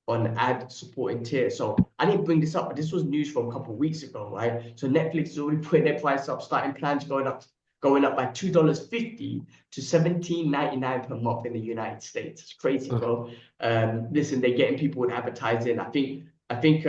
on ad supporting tier. So I didn't bring this up, but this was news from a couple of weeks ago, right? So Netflix is already putting their price up, starting plans going up by $2.50 to $17.99 per month in the United States. It's crazy, bro. Listen, they're getting people with advertising. I think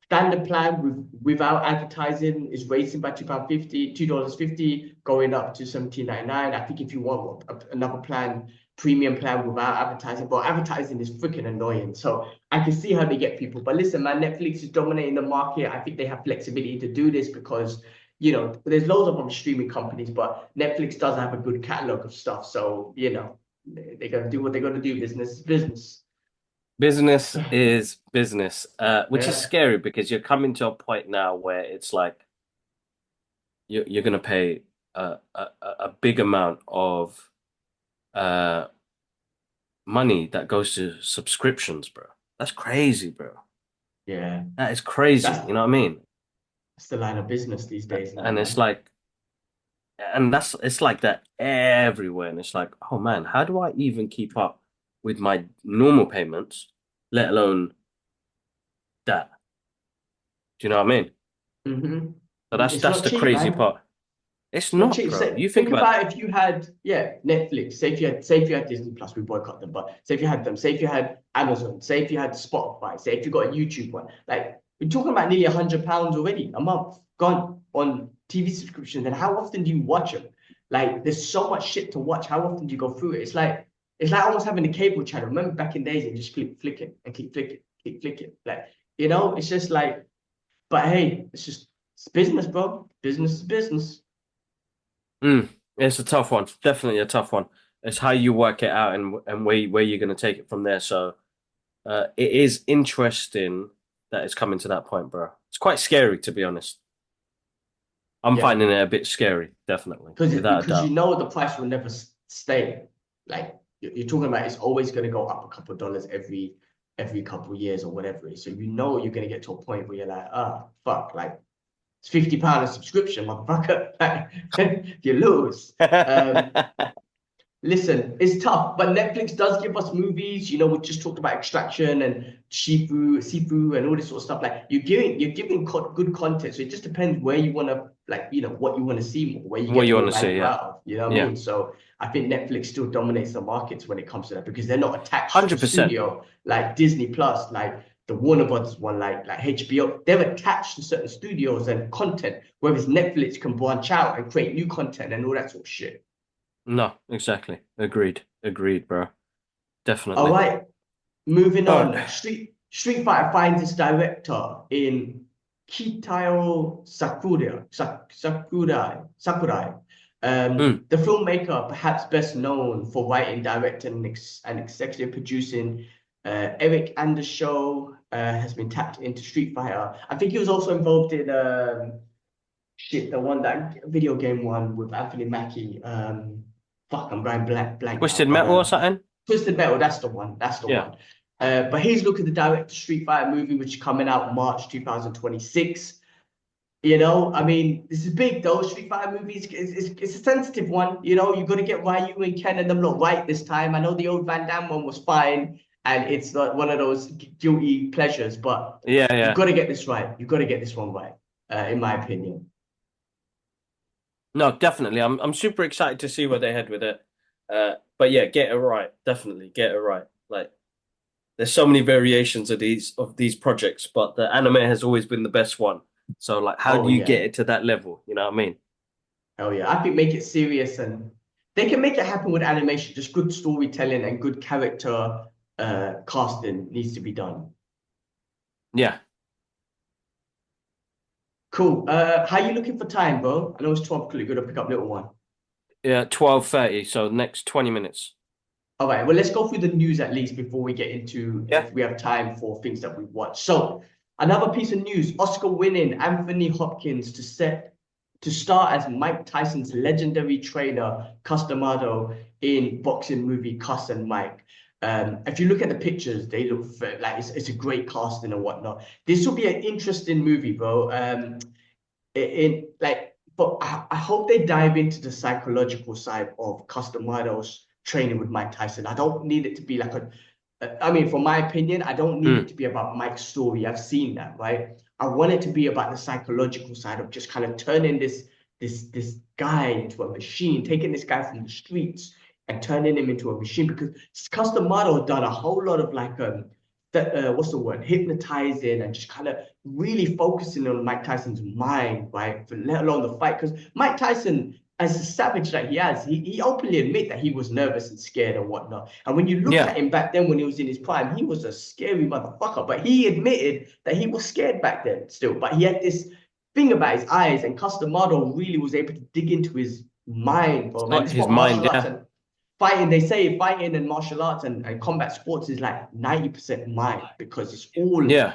standard plan without advertising is raising by $2.50, going up to $17.99. I think if you want another plan, premium plan without advertising, but advertising is freaking annoying. So I can see how they get people. But listen, man, Netflix is dominating the market. I think they have flexibility to do this because there's loads of them streaming companies, but Netflix does have a good catalog of stuff. So they're gonna do what they're gonna do. Business is business. Business is business, which is Yeah. scary because you're coming to a point now where it's like you're gonna pay a big amount of uh money that goes to subscriptions, bro. That's crazy, bro. Yeah. That is crazy. That's You know what I mean? That's the line of business these days now, And it's man. like, and it's like that everywhere. And it's like, oh man, how do I even keep up with my normal payments, let alone that? Do you know what I mean? hmm So It's that's not the cheap, crazy man. part. It's Not not, cheap. bro. Say, You think think about about if you had, yeah, Netflix. Say if you had Disney Plus, we boycott them. But say if you had them. Say if you had Amazon. Say if you had Spotify. Say if you got a YouTube one. Like we're talking about nearly £100 already a month gone on TV subscriptions. And how often do you watch them? Like there's so much shit to watch. How often do you go through it? It's like almost having a cable channel. Remember back in days, and just keep flicking and keep flicking, keep flicking. Like it's just like. But hey, it's business, bro. Business is business. mm, it's a tough one. Definitely a tough one. It's how you work it out and where you're gonna take it from there. So it is interesting that it's coming to that point, bro. It's quite scary to be honest. I'm Yeah. finding it a bit scary, definitely, because without a because doubt. the price will never stay. Like you're talking about, it's always going to go up a couple of dollars every couple of years or whatever it is. So you're going to get to a point where you're like, fuck, like it's £50 a subscription, motherfucker. Like, you lose. Um, Listen, it's tough, but Netflix does give us movies. We just talked about Extraction and Sifu, and all this sort of stuff. Like you're giving good content. So it just depends where you want to, like, what you want to see more, where you What get you more want to see, value yeah. out of. You know what I Yeah. mean? So I think Netflix still dominates the markets when it comes to that because they're not attached to a 100%. studio like Disney Plus, like the Warner Brothers one, like HBO. They're attached to certain studios and content, whereas Netflix can branch out and create new content and all that sort of shit. No, exactly. Agreed. Agreed, bro. All Definitely. right. Moving All on, right. Street Fighter finds its director in Kitao Sakurai. Mm. The filmmaker, perhaps best known for writing, directing, and executive producing, Eric Andershow, has been tapped into Street Fighter. I think he was also involved in the one, that video game one with Anthony Mackie. Fuck, I'm going blank now, Twisted but Metal or something? Twisted Metal, that's the one. That's the Yeah. one. But he's looking to direct the Street Fighter movie, which is coming out March 2026. I mean, this is big though. Street Fighter movies, it's a sensitive one. You got to get Ryu and Ken and them lot right this time. I know the old Van Damme one was fine, and it's not one of those guilty pleasures, but Yeah, you've yeah. got to get this right. You've got to get this one right, in my opinion. No, definitely. I'm super excited to see where they head with it. But yeah, get it right. Definitely get it right. Like there's so many variations of these projects, but the anime has always been the best one. So like how Oh do you get yeah. it to that level? You know what I mean? Oh yeah, I think make it serious, and they can make it happen with animation. Just good storytelling and good character casting needs to be done. Yeah. Cool. How you looking for time, bro? I know it's 12 o'clock. You're gonna pick up little one. Yeah, 12:30, so next 20 minutes. All right. Well, let's go through the news at least before we get into Yeah. if we have time for things that we've watched. So, another piece of news: Oscar-winning Anthony Hopkins to star as Mike Tyson's legendary trainer Customado in boxing movie Cuss and Mike. If you look at the pictures, they look like it's a great casting and whatnot. This will be an interesting movie, bro. But I hope they dive into the psychological side of Customado's training with Mike Tyson. I don't need it to be like I mean, for my opinion, I don't need it Mm. to be about Mike's story. I've seen that, right? I want it to be about the psychological side of just kind of turning this guy into a machine, taking this guy from the streets and turning him into a machine because Customado done a whole lot of like what's the word, hypnotizing and just kind of really focusing on Mike Tyson's mind, right? For let alone the fight, because Mike Tyson, as a savage that he has, he openly admit that he was nervous and scared and whatnot. And when you look Yeah, at him back then when he was in his prime, he was a scary motherfucker. But he admitted that he was scared back then still. But he had this thing about his eyes, and Customado really was able to dig into his mind, bro. Man, got this is his what mind. martial arts Yeah, and fighting, they say fighting and martial arts and combat sports is like 90% mind because it's all, yeah,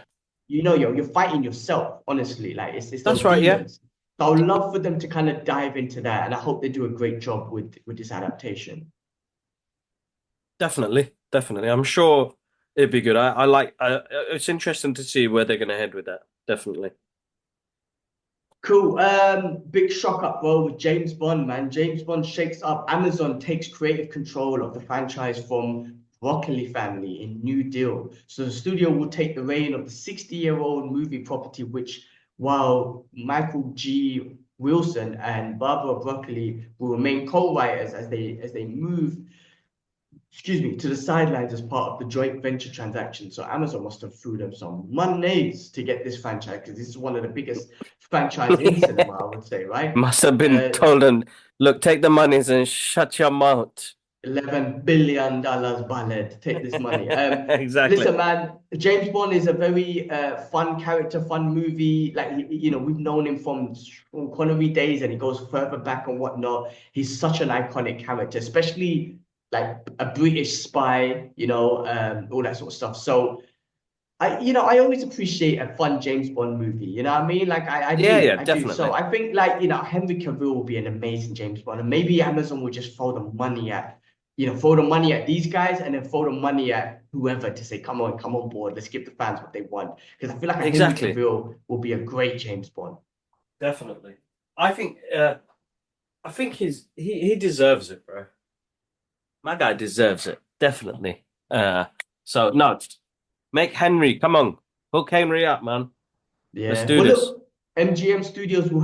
you're fighting yourself, honestly. Like it's that's those right. Yeah, demons. So I would love for them to kind of dive into that, and I hope they do a great job with this adaptation. definitely, definitely. I'm sure it'd be good. I like. It's interesting to see where they're going to head with that. Definitely. Cool. Big shock up, bro, with James Bond, man. James Bond shakes up. Amazon takes creative control of the franchise from Broccoli family in New Deal. So the studio will take the reign of the 60-year-old movie property, which while Michael G. Wilson and Barbara Broccoli will remain co-writers as they move, excuse me, to the sidelines as part of the joint venture transaction. So Amazon must have threw them some monies to get this franchise because this is one of the biggest franchise in cinema, I would say, right? Must have been Uh, told and look, take the monies and shut your mouth. $11 billion ballad. Take this money. Exactly. Listen, man, James Bond is a very fun character, fun movie. Like we've known him from Sean Connery days, and he goes further back and whatnot. He's such an iconic character, especially like a British spy. All that sort of stuff. So I always appreciate a fun James Bond movie. You know what I mean? Like I Yeah, do, yeah, I do. So definitely. I think like Henry Cavill will be an amazing James Bond, and maybe Amazon will just throw the money at, throw the money at these guys, and then throw the money at whoever to say, come on board, let's give the fans what they want. Because I feel like a Henry Exactly. Cavill will be a great James Bond. Definitely. I think I think he deserves it, bro. My guy deserves it. Definitely. So no, make Henry, come on. Hook Henry up, man. Let's Yeah. do Well, this. look, MGM Studios will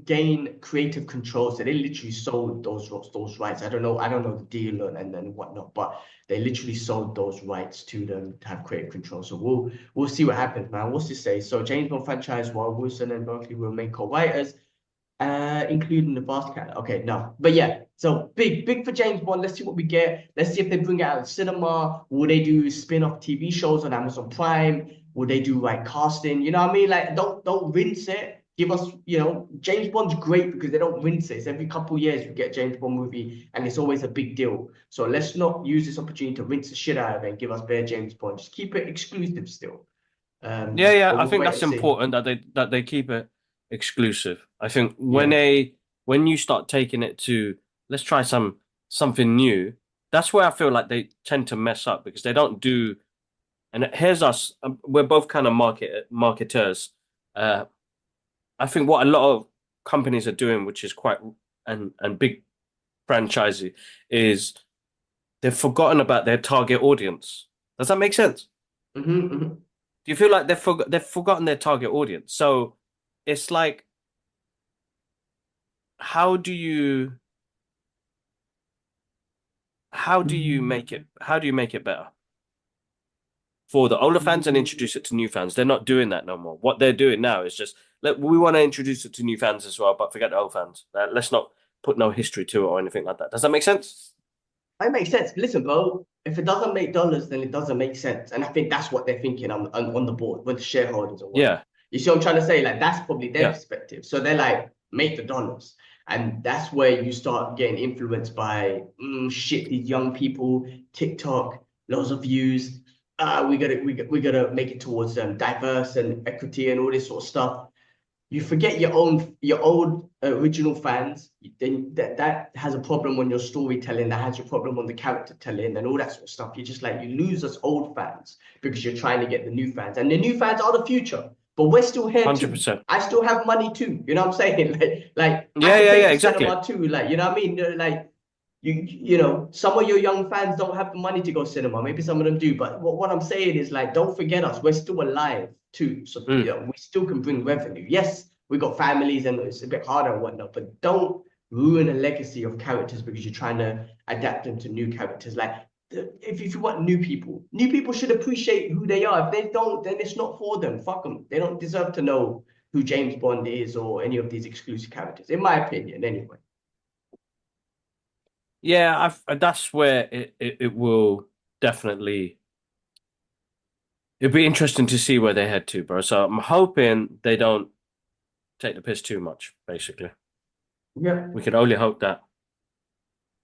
gain creative control. So they literally sold those rights. I don't know the deal and then whatnot, but they literally sold those rights to them to have creative control. So we'll see what happens, man. What's to say? So James Bond franchise, while Wilson and Berkeley will remain co-writers, including the Fast Cat. Okay, no, but yeah. So big for James Bond. Let's see what we get. Let's see if they bring it out in cinema. Will they do spin-off TV shows on Amazon Prime? Will they do like casting? You know what I mean? Like don't rinse it. Give us, James Bond's great because they don't rinse it. It's every couple of years we get a James Bond movie, and it's always a big deal. So let's not use this opportunity to rinse the shit out of it and give us bare James Bond. Just keep it exclusive still. Yeah, yeah. But I we'll think wait and that's see. important that they keep it exclusive. I think Yeah. when you start taking it to let's try something new, that's where I feel like they tend to mess up because they don't do. And here's us. We're both kind of marketers. Uh, I think what a lot of companies are doing, which is quite and big franchisee, is they've forgotten about their target audience. Does that make sense? Hmm. Do you feel like they've forgotten their target audience? So it's like, how do you how do you make it better for the older fans and introduce it to new fans? They're not doing that no more. What they're doing now is just we want to introduce it to new fans as well, but forget the old fans. Let's not put no history to it or anything like that. Does that make sense? It makes sense. Listen, bro, if it doesn't make dollars, then it doesn't make sense. And I think that's what they're thinking on the board with the shareholders and whatnot. Yeah, You see what I'm trying to say? Like, that's probably their yeah, perspective. So they're like, make the dollars. And that's where you start getting influenced by shit, these young people, TikTok, loads of views. We gotta make it towards diverse and equity and all this sort of stuff. you forget your old original fans. Then that has a problem on your storytelling. That has your problem on the character telling and all that sort of stuff. You're just like you lose us old fans because you're trying to get the new fans, and the new fans are the future. But we're still here too. 100%. I still have money too. You know what I'm saying? Like I Yeah, can yeah, pay yeah, for exactly. cinema too. Like you know what I mean? Like you know, some of your young fans don't have the money to go cinema. Maybe some of them do, but what I'm saying is like, don't forget us. We're still alive too, so you Mm. know, we still can bring revenue. Yes, we got families and it's a bit harder and whatnot, but don't ruin a legacy of characters because you're trying to adapt them to new characters. Like if you want new people should appreciate who they are. If they don't, then it's not for them. Fuck them. They don't deserve to know who James Bond is or any of these exclusive characters, in my opinion, anyway. Yeah, that's where it will definitely. It'd be interesting to see where they head to, bro. So I'm hoping they don't take the piss too much, basically. Yeah. We can only hope that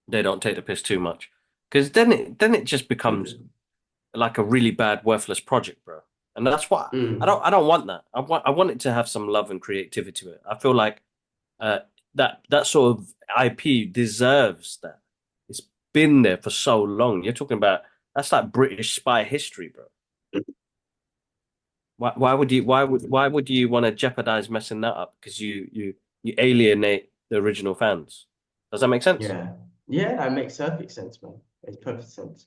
they don't take the piss too much. Because then it just becomes like a really bad, worthless project, bro. And that's what Mm. I don't want that. I want it to have some love and creativity to it. I feel like uh that sort of IP deserves that. It's been there for so long. You're talking about that's like British spy history, bro. Why would you want to jeopardize messing that up? Because you alienate the original fans. Does that make sense? Yeah. Yeah, that makes perfect sense, man. Makes perfect sense.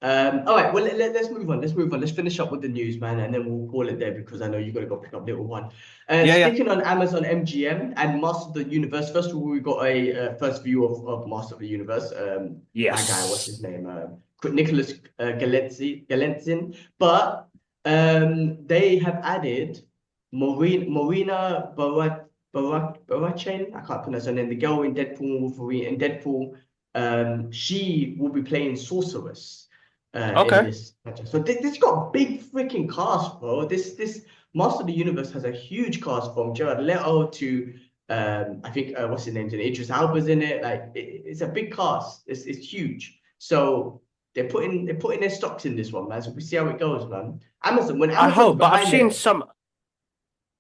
All right, well, let's move on. Let's move on. Let's finish up with the news, man, and then we'll call it there because I know you got to go pick up little one. Yeah, yeah. Sticking on Amazon MGM and Master of the Universe. First of all, we got a first view of Master of the Universe. My guy, what's his Yes. name? Nicholas Galenzin. But they have added Marina Barachain. I can't pronounce her name. The girl in Deadpool, Wolverine, in Deadpool. She will be playing Sorceress in Okay. this franchise. So this got big freaking cast, bro. This Master of the Universe has a huge cast from Jared Leto to I think what's his name's in it? Idris Elba's in it. Like it's a big cast. It's huge. So they're putting their stocks in this one, man. So we see how it goes, man. When I Amazon's hope, but behind it,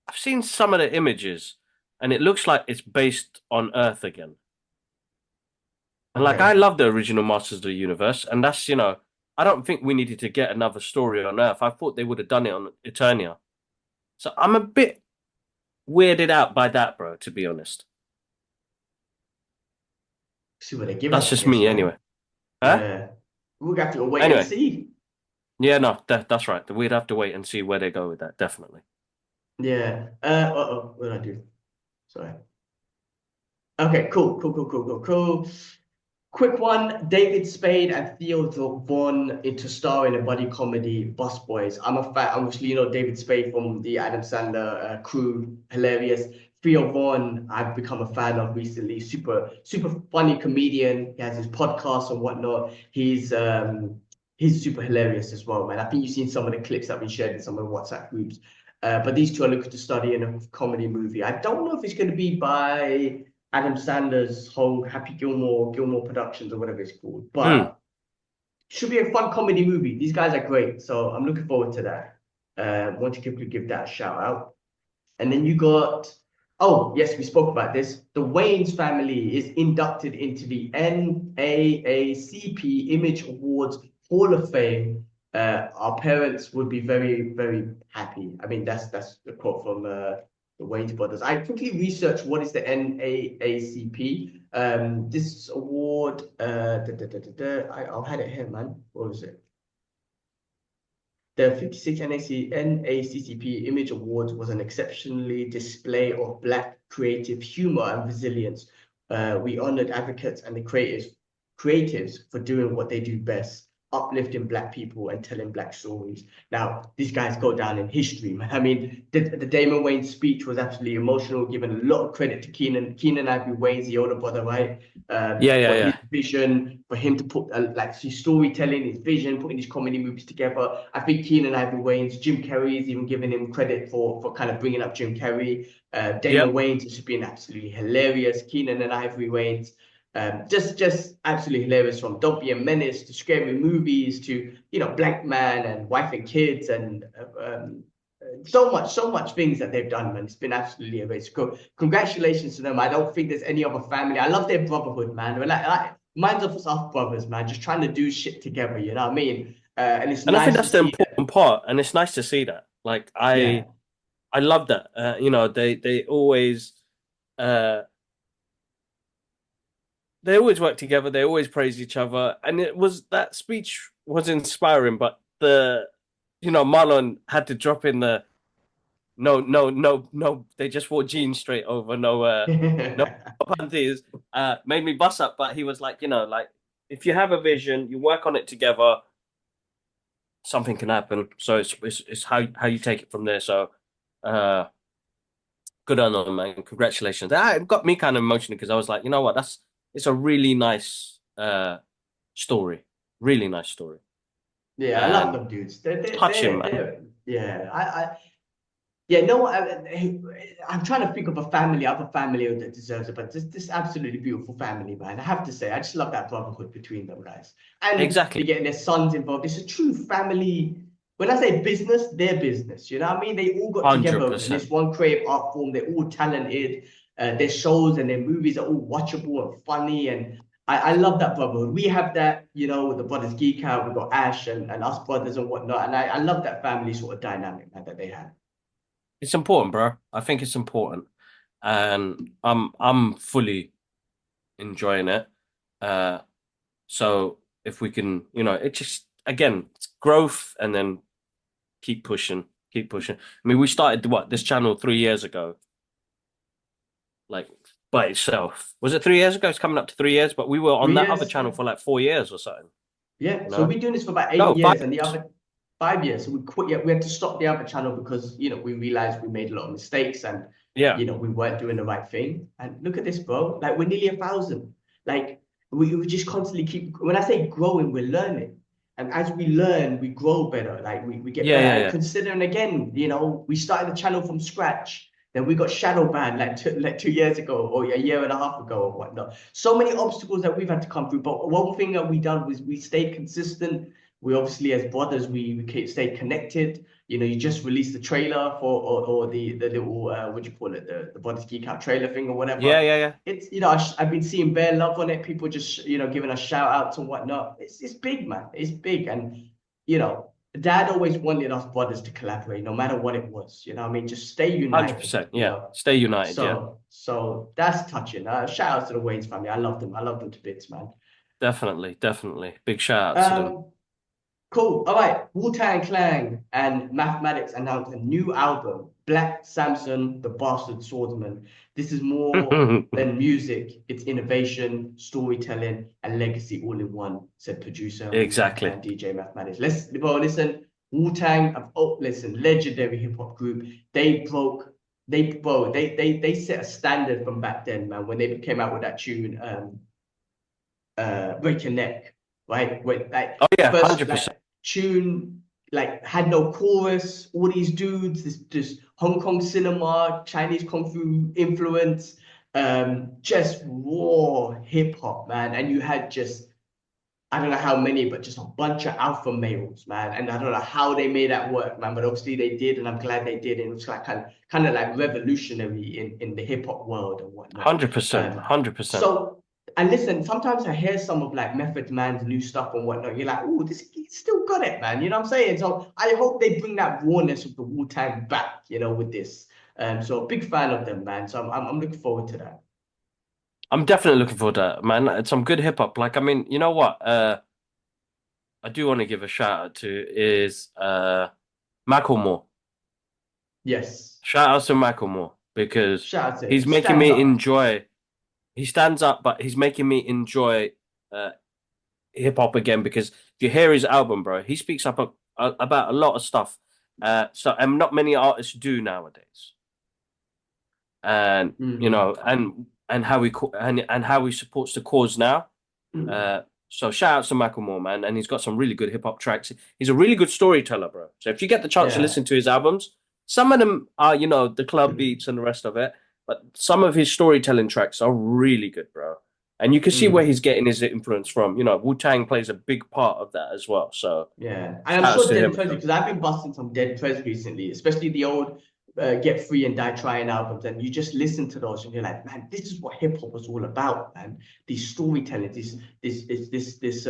I've seen some of the images and it looks like it's based on Earth again. And like I okay. love the original Masters of the Universe, and that's, I don't think we needed to get another story on Earth. I thought they would have done it on Eternia. So I'm a bit weirded out by that, bro, to be honest. See what they give That's us, I just guess, me man. anyway. Huh? Yeah. We'll have to wait and Anyway, see. yeah, no, that's right. We'd have to wait and see where they go with that, definitely. Yeah. Uh-oh. What did I do? Sorry. Okay, cool. Quick one, David Spade and Theo Von into star in a buddy comedy, Bus Boys. I'm a fan, obviously, David Spade from the Adam Sandler crew, hilarious. Theo Von, I've become a fan of recently, super funny comedian. He has his podcast and whatnot. He's super hilarious as well, man. I think you've seen some of the clips that have been shared in some of the WhatsApp groups. But these two are looking to study in a comedy movie. I don't know if it's going to be by Adam Sandler's whole Happy Gilmore Productions or whatever it's called. Mm. But should be a fun comedy movie. These guys are great, so I'm looking forward to that. Want to quickly give that a shout out. And then you got, oh yes, we spoke about this. The Wayans family is inducted into the NAACP Image Awards Hall of Fame. Our parents would be very, very happy. I mean, that's the quote from the Wayans brothers. I quickly researched what is the NAACP. This award, I'll had it here, man. What was it? The 56th NACCP Image Awards was an exceptionally display of Black creative humor and resilience. We honored advocates and the creatives for doing what they do best, uplifting Black people and telling Black stories. Now, these guys go down in history, man. I mean, the Damon Wayans speech was absolutely emotional, giving a lot of credit to Keenan Ivory Wayans, the older brother, right? Yeah, yeah, For his yeah. vision, for him to put like his storytelling, his vision, putting these comedy movies together. I think Keenan Ivory Wayans, Jim Carrey is even giving him credit for kind of bringing up Jim Carrey. Damon Yep. Wayans is being absolutely hilarious. Keenan and Ivory Wayans, just absolutely hilarious from Don't Be a Menace to scary movies to Black Man and Wife and Kids and so much things that they've done, man. It's been absolutely amazing. Congratulations to them. I don't think there's any other family. I love their brotherhood, man. We're like reminds of us brothers, man. Just trying to do shit together. You know what I mean? And it's And I think nice to that's the see that. important part, and it's nice to see that. Like Yeah. I love that. Uh, they always work together. They always praise each other, and it was that speech was inspiring. But Marlon had to drop in the no, no, no, no. They just wore jeans straight over. No, no panties. Made me bust up. But he was like, like if you have a vision, you work on it together, something can happen. So it's how you take it from there. So, uh, good on them, man. Congratulations. That it got me kind of emotional because I was like, you know what? It's a really nice story. Really nice story. Yeah, I love And them dudes. touching, man. Yeah, yeah, no, I'm trying to think of a family, other family that deserves it, but this absolutely beautiful family, man. I have to say, I just love that brotherhood between them guys, and Exactly. they're getting their sons involved. It's a true family. When I say business, their business. You know what I mean? They all got together in this 100%. one creative art form. They're all talented. Their shows and their movies are all watchable and funny, and I love that brotherhood. We have that, with the Brothers Geek Out. We've got Ash and us brothers and whatnot, and I love that family sort of dynamic, man, that they have. It's important, bro. I think it's important. And I'm fully enjoying it. Uh, so if we can, it just again, it's growth and then keep pushing, keep pushing. I mean, we started this channel 3 years ago, like by itself. Was it 3 years ago? It's coming up to 3 years, but we were on Three that other years, channel yeah. for like 4 years or something, Yeah, you so know? we're doing this for about eight No, five years, and the years. other 5 years. So we quit. Yeah, we had to stop the other channel because we realized we made a lot of mistakes, and Yeah. we weren't doing the right thing. And look at this, bro. Like we're nearly 1,000. Like we just constantly keep. When I say growing, we're learning, and as we learn, we grow better. Like we get Yeah, better. yeah, And yeah. considering again, we started the channel from scratch. Then we got shadow banned like 2 years ago or a year and a half ago or whatnot. So many obstacles that we've had to come through. But one thing that we done was we stayed consistent. We obviously, as brothers, we stayed connected. You just released the trailer for or the little what do you call it, the Brothers Geek Out trailer thing or Yeah, whatever. yeah, yeah. It's I've been seeing bare love on it. People just giving us shout outs and whatnot. It's big, man. It's big, and you know Dad always wanted us brothers to collaborate, no matter what it was. You know what I mean? Just stay united. 100%. Yeah. Stay united, yeah. So that's touching. Shout out to the Wayne's family. I love them. I love them to bits, man. Definitely, definitely. Big shout out to them. Um, Cool. All right. Wu-Tang Clan and Mathematics announced a new album, Black Samson, the Bastard Swordsman. This is more than music. It's innovation, storytelling, and legacy all in one, said producer and Wu-Tang Exactly. Clan DJ Mathematics. Listen. Wu-Tang, listen, legendary hip hop group. They set a standard from back then, man, when they came out with that tune, Break Your Neck, right? When Oh yeah, first 100%. tune had no chorus, all these dudes, this Hong Kong cinema, Chinese kung fu influence, just raw hip hop, man. And you had just I don't know how many, but just a bunch of alpha males, man. And I don't know how they made that work, man. But obviously they did, and I'm glad they did. And it was like kind of like revolutionary in the hip hop world and whatnot. 100%. Um, 100%. so and listen, sometimes I hear some of like Method Man's new stuff and whatnot. You're like, oh, this he's still got it, man. You know what I'm saying? So I hope they bring that rawness of the Wu-Tang back, with this. So big fan of them, man. So I'm looking forward to that. I'm definitely looking forward to that, man. It's some good hip hop. Like, I mean, you know what? I do want to give a shout out to is Macklemore. Yes. Shout out to Macklemore because Shout out to he's him. making Stands me up. enjoy. He stands up, but he's making me enjoy uh, hip hop again because if you hear his album, bro, he speaks up about a lot of stuff. And not many artists do nowadays. And Hmm. and how and how he supports the cause now. So shout out to Macklemore, man, and he's got some really good hip hop tracks. He's a really good storyteller, bro. So if you get the chance to Yeah. listen to his albums, some of them are the club beats and the rest of it, but some of his storytelling tracks are really good, bro. And you can see where Mm. he's getting his influence from. You know, Wu-Tang plays a big part of that as well. So Yeah, and I'm shout outs sure to Dead him, Prez, man. because I've been busting some Dead Prez recently, especially the old Get Free and Die Trying albums, and you just listen to those and you're like, man, this is what hip hop was all about, man. These storytelling, this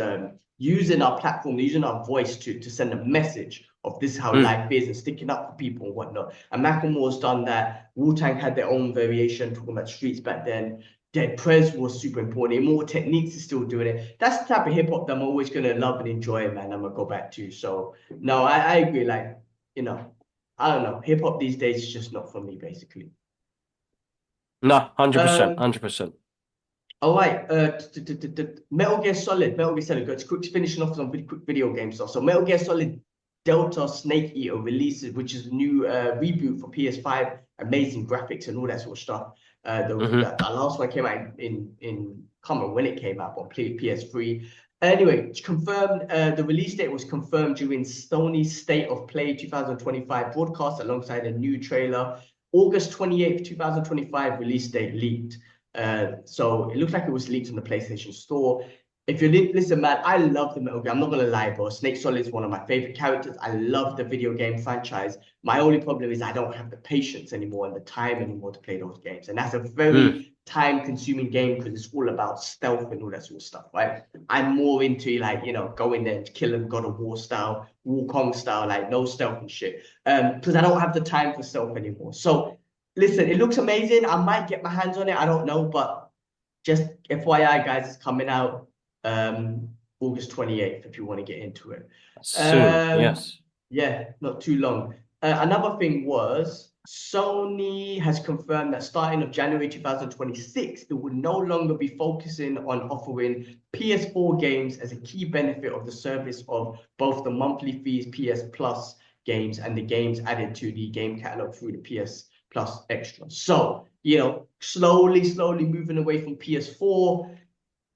using our platform, using our voice to send a message of this is how Mm, life is and sticking up for people and whatnot. And Macklemore's done that. Wu-Tang had their own variation, talking about streets back then. Dead Prez was super important. Immortal Techniques is still doing it. That's the type of hip hop that I'm always gonna love and enjoy, man. I'm gonna go back to. So no, I agree. Like, you know, I don't know. Hip hop these days is just not for me, basically. no, 100%, Um, 100%. all right. Metal Gear Solid. Metal Gear Solid. It's quick finishing off some really quick video game stuff. So Metal Gear Solid Delta Snake Eater releases, which is a new reboot for PS5. Amazing graphics and all that sort of stuff. Hmm. That last one came out in can't remember when it came out on PS3. Anyway, it's confirmed. The release date was confirmed during Sony's State of Play 2025 broadcast alongside a new trailer. August 28th, 2025 release date leaked. So it looks like it was leaked on the PlayStation Store. If you listen, man, I love the Metal Gear. I'm not gonna lie, bro. Snake Solid is one of my favorite characters. I love the video game franchise. My only problem is I don't have the patience anymore and the time anymore to play those games. And that's a Mm, very time-consuming game because it's all about stealth and all that sort of stuff, right? I'm more into like, going there and killing God of War style, Wukong style, like no stealth and shit. Because I don't have the time for stealth anymore. So listen, it looks amazing. I might get my hands on it. I don't know, but just FYI, guys, it's coming out um, August 28th if you want to get into it. soon, Um, yes. yeah, not too long. Another thing was Sony has confirmed that starting of January 2026, it will no longer be focusing on offering PS4 games as a key benefit of the service of both the monthly fees PS Plus games and the games added to the game catalog through the PS Plus Extra. So, slowly moving away from PS4,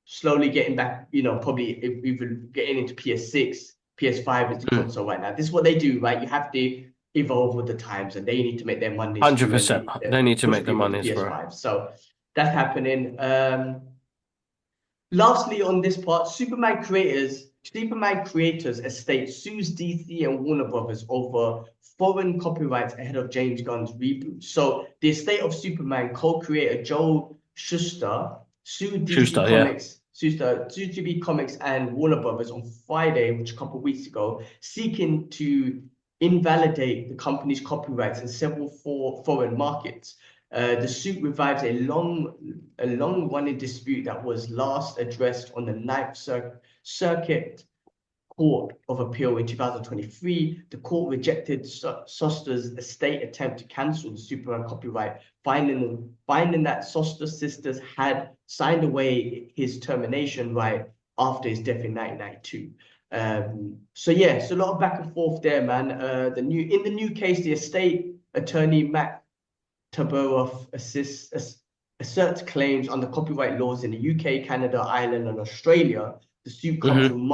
slowly getting back, probably even getting into PS6, PS5 is the Mm, console right now. This is what they do, right? You have to evolve with the times and they need to make their monies too and they 100%. need to They need to push make the people to monies, bro. PS5. So that's happening. Lastly, on this part, Superman creators estate sues DC and Warner Brothers over foreign copyrights ahead of James Gunn's reboot. So the estate of Superman co-creator Joe Shuster sued DC Schuster, yeah. Comics, sued GB Comics and Warner Brothers on Friday, which a couple of weeks ago, seeking to invalidate the company's copyrights in several foreign markets. The suit revives a long-running dispute that was last addressed on the Circuit Court of Appeal in 2023. The court rejected Soster's estate attempt to cancel the Superman copyright, finding that Soster sisters had signed away his termination right after his death in 1992. So yeah, so a lot of back and forth there, man. In the new case, the estate attorney Matt Tabarov asserts claims under copyright laws in the UK, Canada, Ireland, and Australia. The suit comes Hmm. from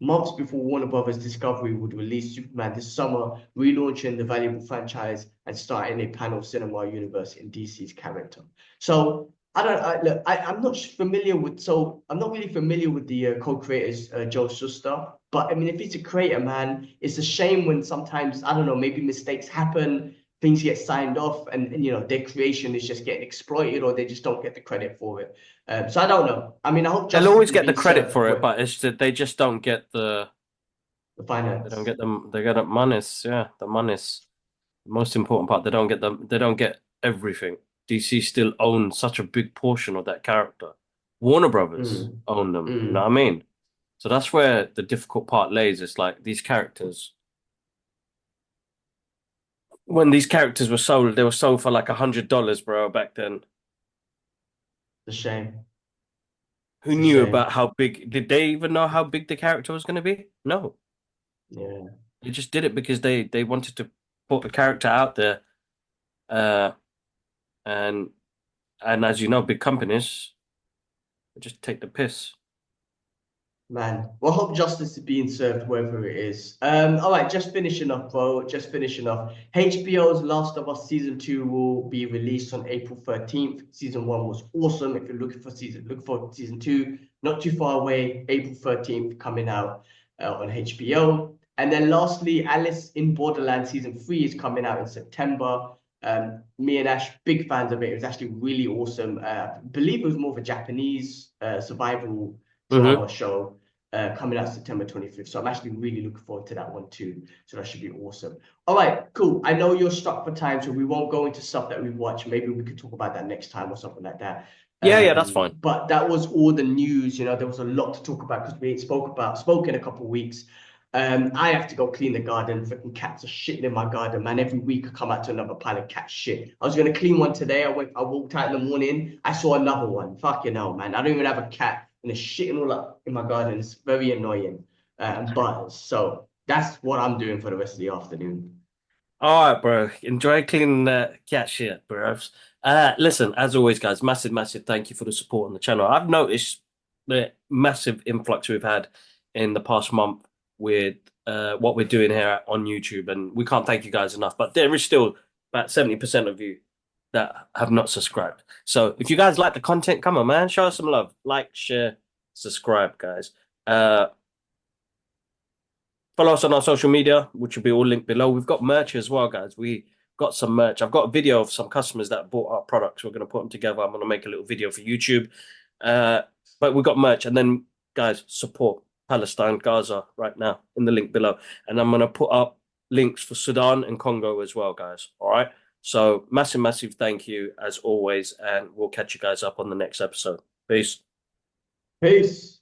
months before Warner Brothers Discovery would release Superman this summer, relaunching the valuable franchise and starting a panel cinema universe in DC's character. So I don't look. I'm not familiar with. So I'm not really familiar with the co-creators Joe Shuster. But I mean, if it's a creator, man, it's a shame when sometimes I don't know. Maybe mistakes happen, things get signed off and their creation is just getting exploited or they just don't get the credit for it. So I don't know. I mean, I hope They'll justice always is get the being credit served for it, with but it's that they just don't get the they don't finance. get them they get the monies, yeah, the monies. The most important part, they don't get everything. DC still owns such a big portion of that character. Warner Brothers Mm, own them, you know what I mm. mean? So that's where the difficult part lays. It's like these characters, when these characters were sold, they were sold for like $100, bro, back then. It's a shame. Who It's a knew shame. about how big? Did they even know how big the character was going to be? No, Yeah. they just did it because they wanted to put the character out there. Uh, and and as you know, big companies just take the piss. Man, well, hope justice is being served wherever it is. All right, just finishing up, bro. Just finishing off. HBO's Last of Us season 2 will be released on April 13th. Season 1 was awesome. If you're looking for look for season 2, not too far away. April 13th coming out on HBO. And then lastly, Alice in Borderland season 3 is coming out in September. Me and Ash, big fans of it. It was actually really awesome. I believe it was more of a Japanese survival Hmm. drama show coming out September 25th. So I'm actually really looking forward to that one too. So that should be awesome. All right, cool. I know you're stuck for time, so we won't go into stuff that we've watched. Maybe we could talk about that next time or something like that. Yeah, yeah, that's fine. But that was all the news. You know, there was a lot to talk about because we ain't spoke in a couple of weeks. I have to go clean the garden. Freaking cats are shitting in my garden, man. Every week I come out to another pile of cat shit. I was gonna clean one today. I walked out in the morning. I saw another one. Fucking hell, man. I don't even have a cat, and it's shitting all up in my garden. It's very annoying and butters. So that's what I'm doing for the rest of the afternoon. All right, bro. Enjoy cleaning the cat shit, bros. Listen, as always, guys, massive, massive thank you for the support on the channel. I've noticed the massive influx we've had in the past month with what we're doing here on YouTube, and we can't thank you guys enough. But there is still about 70% of you that have not subscribed. So if you guys like the content, come on, man, show us some love. Like, share, subscribe, guys. Uh, Follow us on our social media, which will be all linked below. We've got merch as well, guys. We got some merch. I've got a video of some customers that bought our products. We're going to put them together. I'm going to make a little video for YouTube. Uh, but we've got merch. And then, guys, support Palestine, Gaza right now in the link below. And I'm going to put up links for Sudan and Congo as well, guys. All right. So, massive, massive thank you as always. And we'll catch you guys up on the next episode. Peace. Peace.